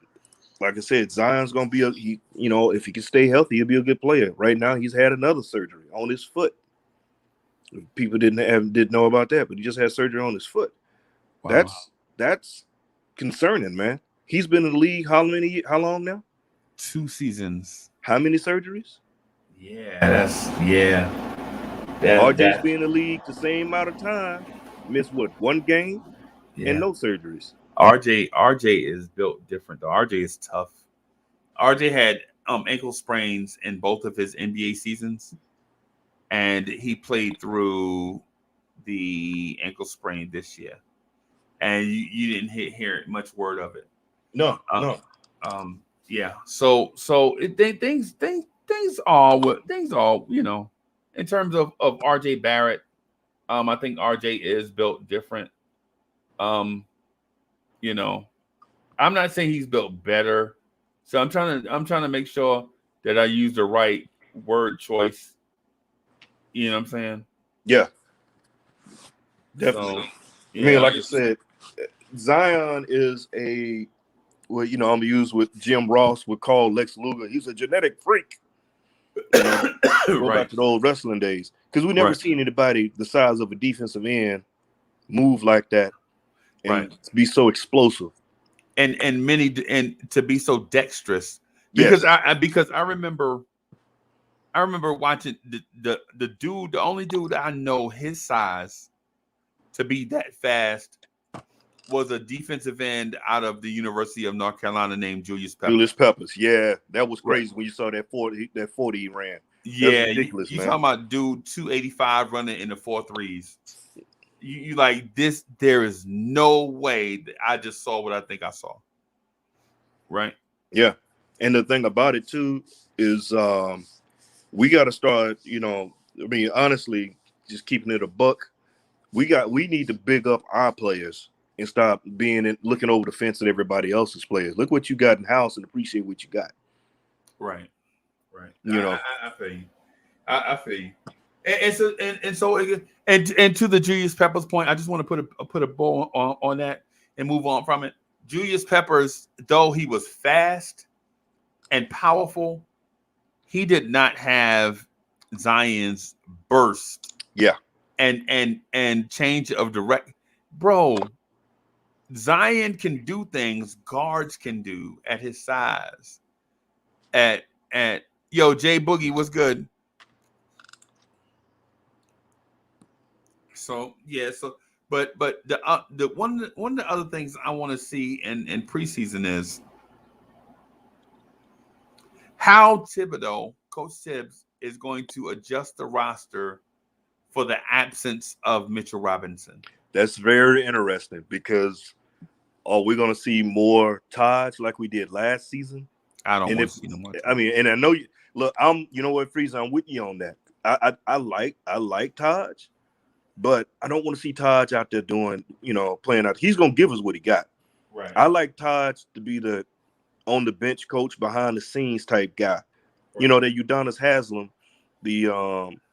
Like I said, Zion's gonna be if he can stay healthy, he'll be a good player. Right now, he's had another surgery on his foot. People didn't know about that, but he just had surgery on his foot. Wow. That's concerning, man. He's been in the league how long now? 2 seasons. How many surgeries? Yeah. RJ's been in the league the same amount of time. Missed what, 1 game and no surgeries. RJ is built different though. RJ is tough. RJ had ankle sprains in both of his NBA seasons, and he played through the ankle sprain this year. And you didn't hear much word of it. No. Yeah. So things all in terms of RJ Barrett, I think RJ is built different. I'm not saying he's built better. So I'm trying to make sure that I use the right word choice. You know what I'm saying? Yeah. Definitely. So, like I said, Zion is I'm gonna use what Jim Ross would call Lex Luger. He's a genetic freak. Go back to the old wrestling days, because we never seen anybody the size of a defensive end move like that and be so explosive and to be so dexterous. Because I remember watching the dude, the only dude I know his size to be that fast was a defensive end out of the University of North Carolina named Julius Peppers. Yeah, that was crazy when you saw that 40 he ran. Yeah, that's ridiculous, you man. talking about dude 285 running in the 4.3s. You like this? There is no way that I just saw what I think I saw. Right? Yeah, and the thing about it too is we got to start. Honestly, just keeping it a buck. We need to big up our players and stop looking over the fence at everybody else's players. Look what you got in house and appreciate what you got. Right. I feel you. I feel you. And to the Julius Peppers point, I just want to put a bow on that and move on from it. Julius Peppers, though he was fast and powerful, he did not have Zion's burst. Yeah. And change of direct. Bro, Zion can do things guards can do at his size. Jay Boogie, what's good? But the one of the other things I want to see in preseason is how Thibodeau, Coach Tibbs, is going to adjust the roster for the absence of Mitchell Robinson. That's very interesting, because are we going to see more Taj like we did last season? I don't want to see no more. I mean, and I know Freeze, I'm with you on that. I like Taj, but I don't want to see Taj out there doing, playing out. He's going to give us what he got. Right. I like Taj to be the on the bench coach, behind the scenes type guy. Right. That Udonis Haslem,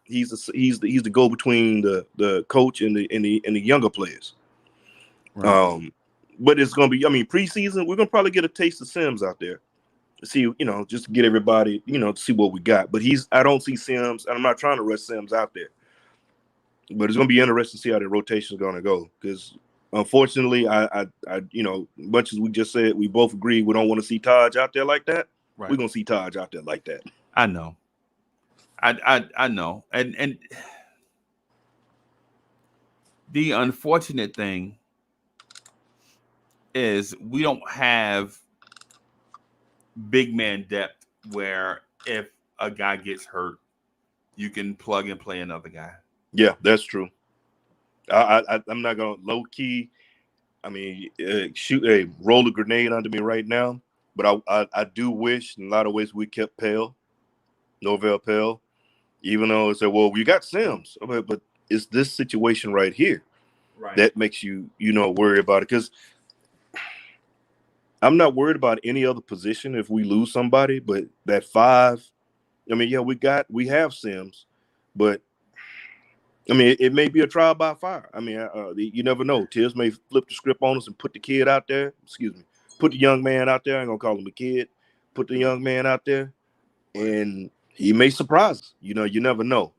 he's the go between the coach and the younger players. Right. But it's gonna be, preseason, we're gonna probably get a taste of Sims out there. See, just to get everybody, to see what we got. But I don't see Sims, and I'm not trying to rush Sims out there. But it's gonna be interesting to see how the rotation is gonna go. Because unfortunately, I much as we just said, we both agree we don't want to see Taj out there like that. Right. We're gonna see Taj out there like that. I know. I know. And the unfortunate thing is we don't have big man depth where if a guy gets hurt, you can plug and play another guy. Yeah, that's true. I'm not gonna low key. Roll a grenade under me right now. But I do wish in a lot of ways we kept Norvell Pell, even though it's well, we got Sims, but it's this situation right here that makes you worry about it. Because I'm not worried about any other position if we lose somebody, but that 5, I mean, yeah, we have Sims, but I mean, it may be a trial by fire. I mean, you never know. Tibbs may flip the script on us and put the kid out there. Excuse me, put the young man out there. I ain't gonna call him a kid. Put the young man out there, and he may surprise us. You know, you never know.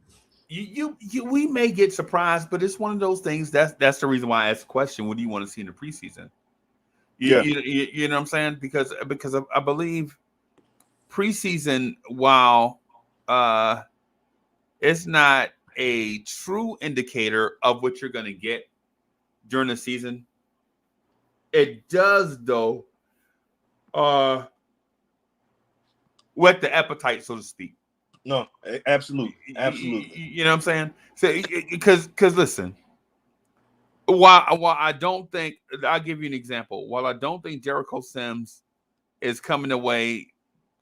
We may get surprised, but it's one of those things. That's the reason why I asked the question. What do you want to see in the preseason? You know what I'm saying? Because I believe preseason, while it's not a true indicator of what you're going to get during the season, it does though whet the appetite, so to speak. No, absolutely. You know what I'm saying? So because listen, while I don't think, I'll give you an example. While I don't think Jericho Sims is coming into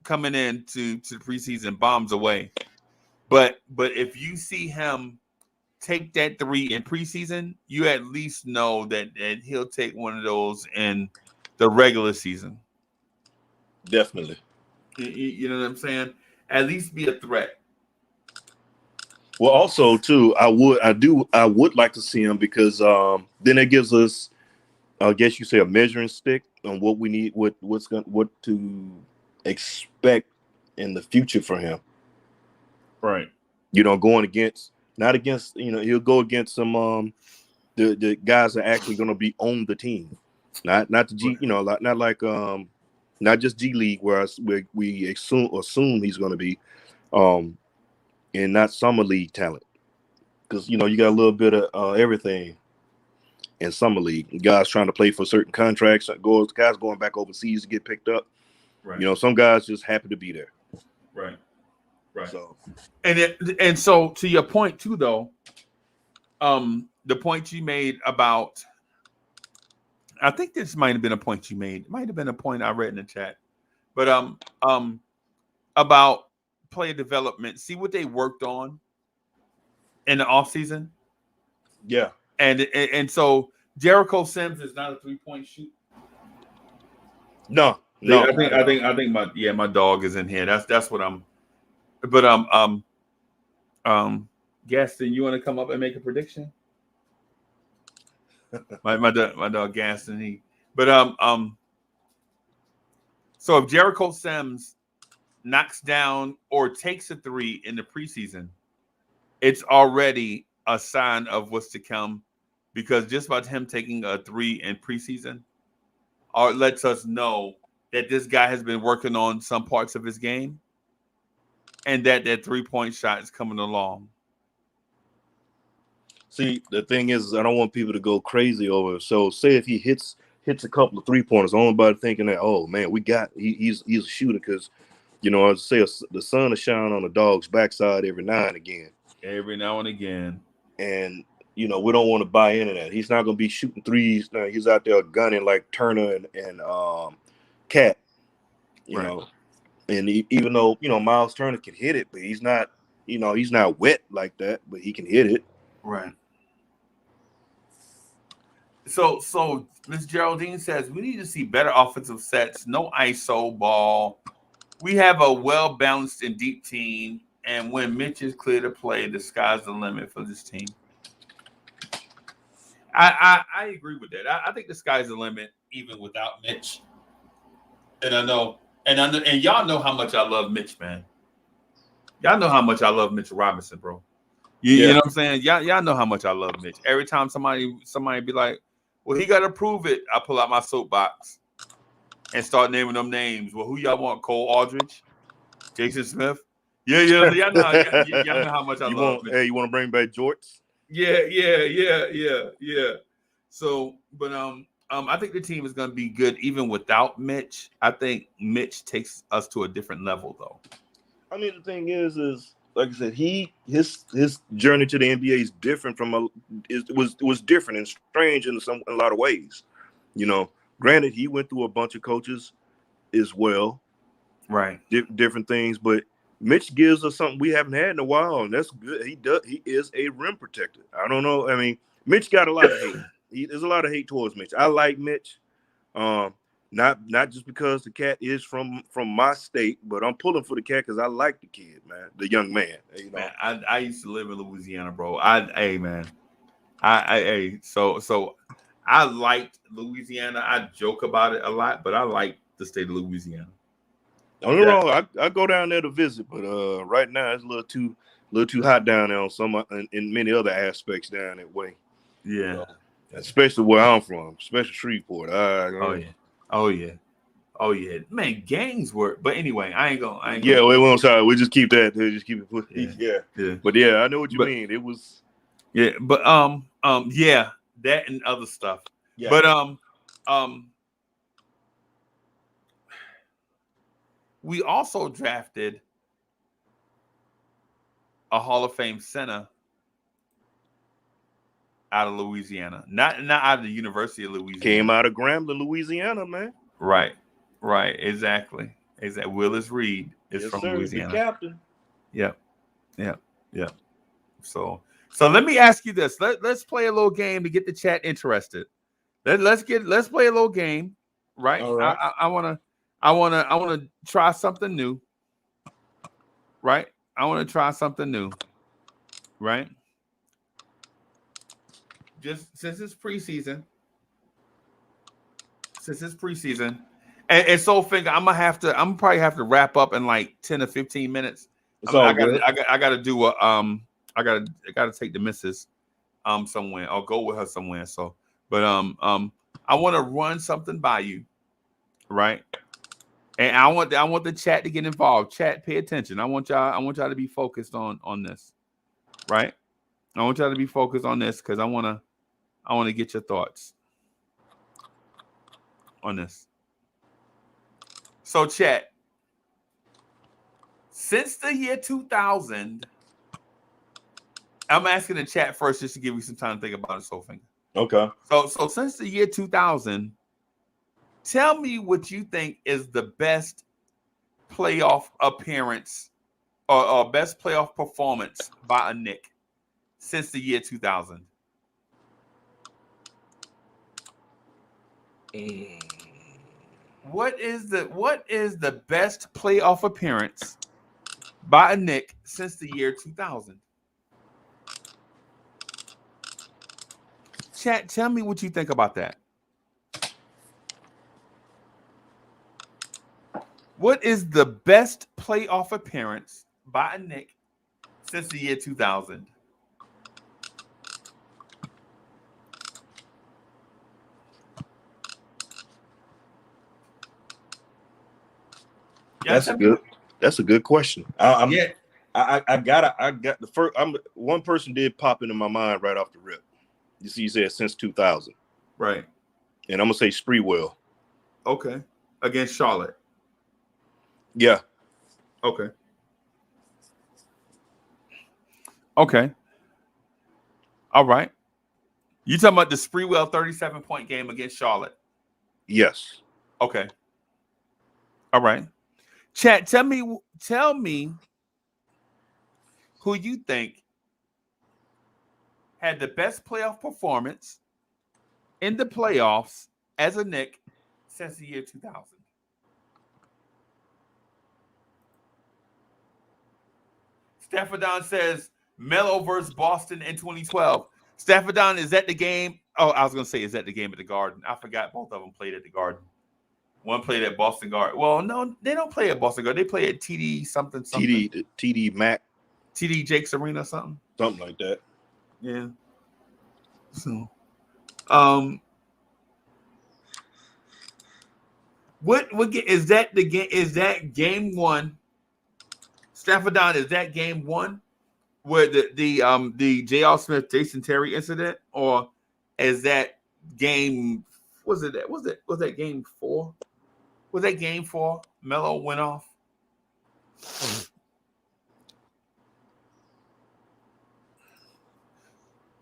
the preseason bombs away, but if you see him take that 3 in preseason, you at least know that he'll take one of those in the regular season. Definitely. You know what I'm saying? At least be a threat. Well, also too, I would like to see him because then it gives us, I guess you say, a measuring stick on what we need, what to expect in the future for him. Right. You know, not against, you know, he'll go against some the guys that are actually going to be on the team, not the G, you know, not like not just G League where we assume he's going to be, and not summer league talent, because you know you got a little bit of everything in summer league. Guys trying to play for certain contracts, guys going back overseas to get picked up. Right. You know, some guys just happen to be there. Right. So, and so to your point too, though, the point you made about, I think this might have been a point you made. It might have been a point I read in the chat, but about player development. See what they worked on in the offseason. Yeah, and so Jericho Sims is not a 3-point shoot. No. I think my dog is in here. That's what I'm. But Gaston, you want to come up and make a prediction? my dog Gaston, so if Jericho Sims knocks down or takes a 3 in the preseason, it's already a sign of what's to come, because just about him taking a 3 in preseason lets us know that this guy has been working on some parts of his game, and that 3-point shot is coming along. See, the thing is, I don't want people to go crazy over it. So, say if he hits a couple of 3-pointers, I don't want anybody thinking that, oh man, he's a shooter, because you know, I say the sun is shining on the dog's backside every now and again. And you know, we don't want to buy into that. He's not going to be shooting threes. No, he's out there gunning like Turner and Cat. You know. And even though, you know, Miles Turner can hit it, but he's not wet like that, but he can hit it. Right. So Miss Geraldine says we need to see better offensive sets, no ISO ball. We have a well-balanced and deep team, and when Mitch is clear to play, the sky's the limit for this team. I agree with that. I think the sky's the limit even without Mitch. And I know. And y'all know how much I love Mitch, man. Y'all know how much I love Mitch Robinson, bro. You know what I'm saying? Y'all know how much I love Mitch. Every time somebody be like, well, he got to prove it, I pull out my soapbox and start naming them names. Well, who y'all want? Cole Aldridge? Jason Smith? Yeah. Y'all know how much I love Mitch. Hey, you want to bring back Jorts? Yeah. So, but I think the team is going to be good even without Mitch. I think Mitch takes us to a different level, though. I mean, the thing is like I said, his journey to the NBA is different was different and strange in a lot of ways. You know, granted, he went through a bunch of coaches as well, right? Different things, but Mitch gives us something we haven't had in a while, and that's good. He is a rim protector. I don't know. I mean, Mitch got a lot of hate. There's a lot of hate towards Mitch. I like Mitch. Now Not just because the cat is from my state, but I'm pulling for the cat because I like the kid, man, the young man. You know, Man, I used to live in Louisiana, bro. So I liked Louisiana. I joke about it a lot, but I like the state of Louisiana. don't get me wrong, I go down there to visit, but right now it's a little too hot down there on some in many other aspects down that way. Yeah, So, especially where I'm from, especially Shreveport. Oh yeah, man. Gangs work, but anyway, I ain't gonna. Yeah, I'm sorry. We just keep that. Just keep it. Yeah. But yeah, I know what you mean. It was. Yeah, but yeah, that and other stuff. Yeah. But we also drafted a Hall of Fame center out of Louisiana, not out of the University of Louisiana. Came out of Grambling, Louisiana, man. Right, exactly. Willis Reed is from Louisiana. The captain. Yep. So let me ask you this. Let's play a little game to get the chat interested. Let's play a little game, right? All right. I wanna try something new. Right? I want to try something new. Right? Just since it's preseason. And so Finger, I'm probably have to wrap up in like 10 or 15 minutes. I gotta do a I gotta take the missus somewhere. I'll go with her somewhere. So, but I want to run something by you, right? And I want the chat to get involved. Chat, pay attention. I want y'all to be focused on this, right? I want y'all to be focused on this because I want to get your thoughts on this. So, chat. Since the year 2000, I'm asking the chat first just to give you some time to think about it, Soulfinger. Okay. So since the year 2000, tell me what you think is the best playoff appearance or best playoff performance by a Knick since the year 2000. What is the best playoff appearance by a Knick since the year 2000? Chat, tell me what you think about that. What is the best playoff appearance by a Knick since the year 2000? That's a good question. I got the first. One person did pop into my mind right off the rip. You see, you said since 2000, right? And I'm gonna say Spreewell. Okay, against Charlotte. Yeah. Okay. All right. You talking about the Spreewell 37-point game against Charlotte? Yes. Okay. All right. Chat, tell me who you think had the best playoff performance in the playoffs as a Knick since the year 2000. Staffordon says Melo versus Boston in 2012. Staffordon, is that the game? Oh, I was going to say, is that the game at the Garden? I forgot both of them played at the Garden. One played at Boston Garden. Well, no, they don't play at Boston Garden. They play at TD something. TD Mac. TD Jakes Arena or something. Something like that. Yeah. So, what is that the game? Is that game one? Staffordon, is that game one where the J.R. Smith, Jason Terry incident, or is that game? Was that game 4? Was that game 4? Melo went off.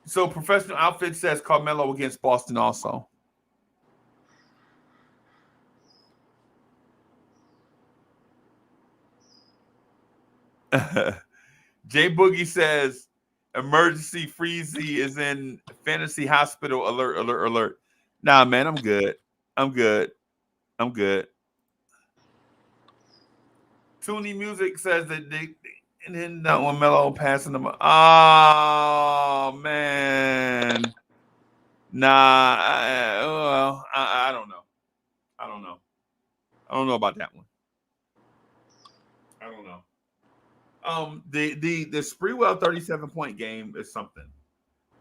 So Professional Outfit says Carmelo against Boston also. Jay Boogie says emergency Freezy is in fantasy hospital alert. Nah, man, I'm good. I'm good. Toonie Music says that they and then that one Melo passing them. Oh man, nah. I don't know. I don't know. I don't know about that one. I don't know. The Sprewell 37-point game is something.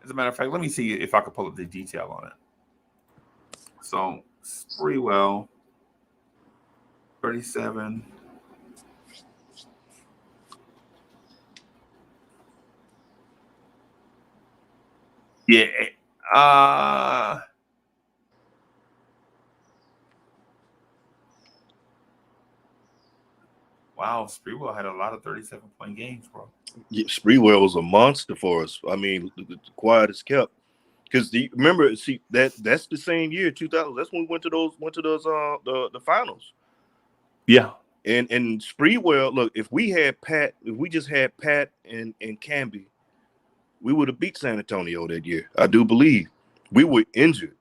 As a matter of fact, let me see if I can pull up the detail on it. So Sprewell 37. Yeah. Wow, Sprewell had a lot of 37-point games, bro. Yeah, Sprewell was a monster for us. I mean, the quiet as kept. Because remember, see that's the same year, 2000. That's when we went to those the finals. Yeah. And Sprewell, look, if we just had Pat and Camby, we would have beat San Antonio that year. I do believe we were injured.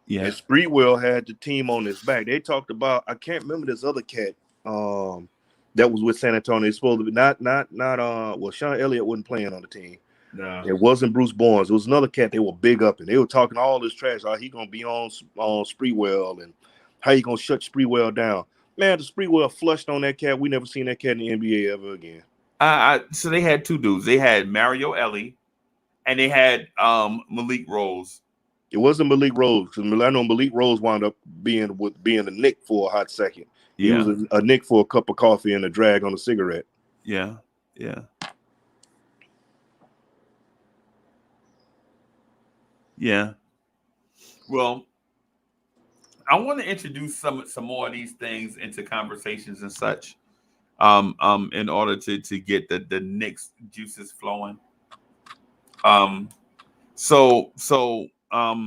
Yeah. And Sprewell had the team on his back. They talked about, I can't remember this other cat that was with San Antonio. It's supposed to be not well, Sean Elliott wasn't playing on the team. No. It wasn't Bruce Barnes. It was another cat they were big up, and they were talking all this trash. How he gonna be on Sprewell, and how you gonna shut Sprewell down? Man, the Sprewell flushed on that cat. We never seen that cat in the NBA ever again. So they had two dudes. They had Mario Elie, and they had Malik Rose. It wasn't Malik Rose, because I know Malik Rose wound up being a Knick for a hot second. He was a Knick for a cup of coffee and a drag on a cigarette. Yeah. Well, I want to introduce some more of these things into conversations and such, in order to get the Knicks juices flowing. So the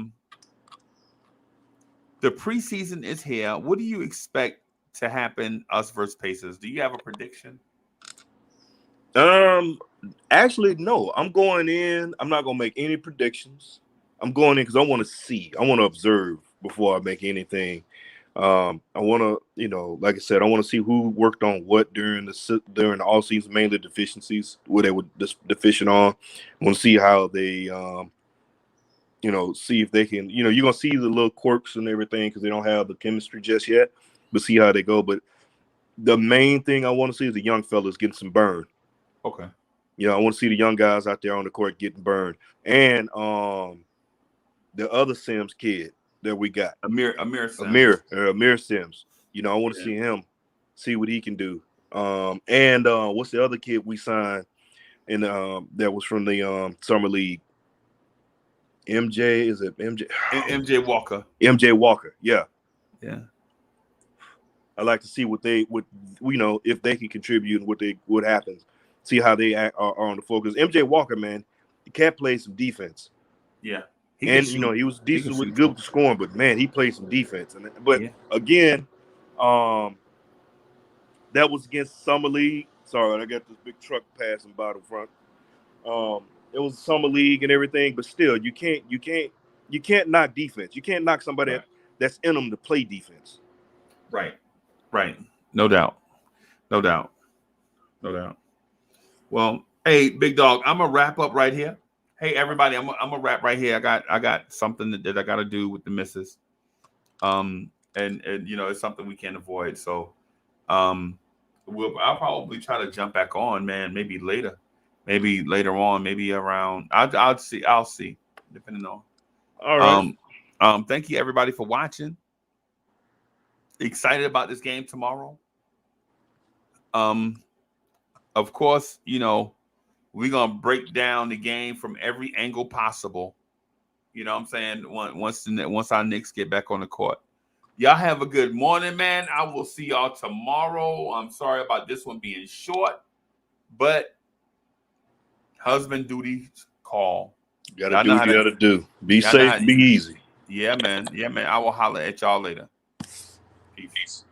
preseason is here. What do you expect to happen, us versus Pacers? Do you have a prediction? Actually, no. I'm going in. I'm not gonna make any predictions. I'm going in because I want to see. I want to observe before I make anything. I want to, like I said, I want to see who worked on what during the all season, mainly deficiencies, what they were deficient on. I want to see how they, see if they can, you're gonna see the little quirks and everything because they don't have the chemistry just yet, but see how they go. But the main thing I want to see is the young fellas getting some burn. Okay. I want to see the young guys out there on the court getting burned, and the other Sims kid that we got, Amir Sims. I want to see him, see what he can do. And what's the other kid we signed, and that was from the summer league? MJ, is it MJ? MJ Walker. MJ Walker, yeah. I like to see what if they can contribute and what happens. See how they are on the floor. Because MJ Walker, man, the cat plays some defense. Yeah. He was decent with good scoring, but man, he played some defense. Again, that was against Summer League. Sorry, I got this big truck passing by the front. It was Summer League and everything, but still, you can't knock defense. You can't knock somebody that's in them to play defense. Right. No doubt. Well, hey, big dog, I'm gonna wrap up right here. Hey, everybody, I'm gonna wrap right here. I got something that I got to do with the missus. And it's something we can't avoid. So, I'll probably try to jump back on, man. Maybe later on, maybe around. I'll see, depending on. All right. Thank you everybody for watching. Excited about this game tomorrow. Of course, we're going to break down the game from every angle possible. You know what I'm saying? Once our Knicks get back on the court. Y'all have a good morning, man. I will see y'all tomorrow. I'm sorry about this one being short, but husband duty call. You got to do what you got to do. Be safe, be easy. Yeah, man. I will holler at y'all later. Peace.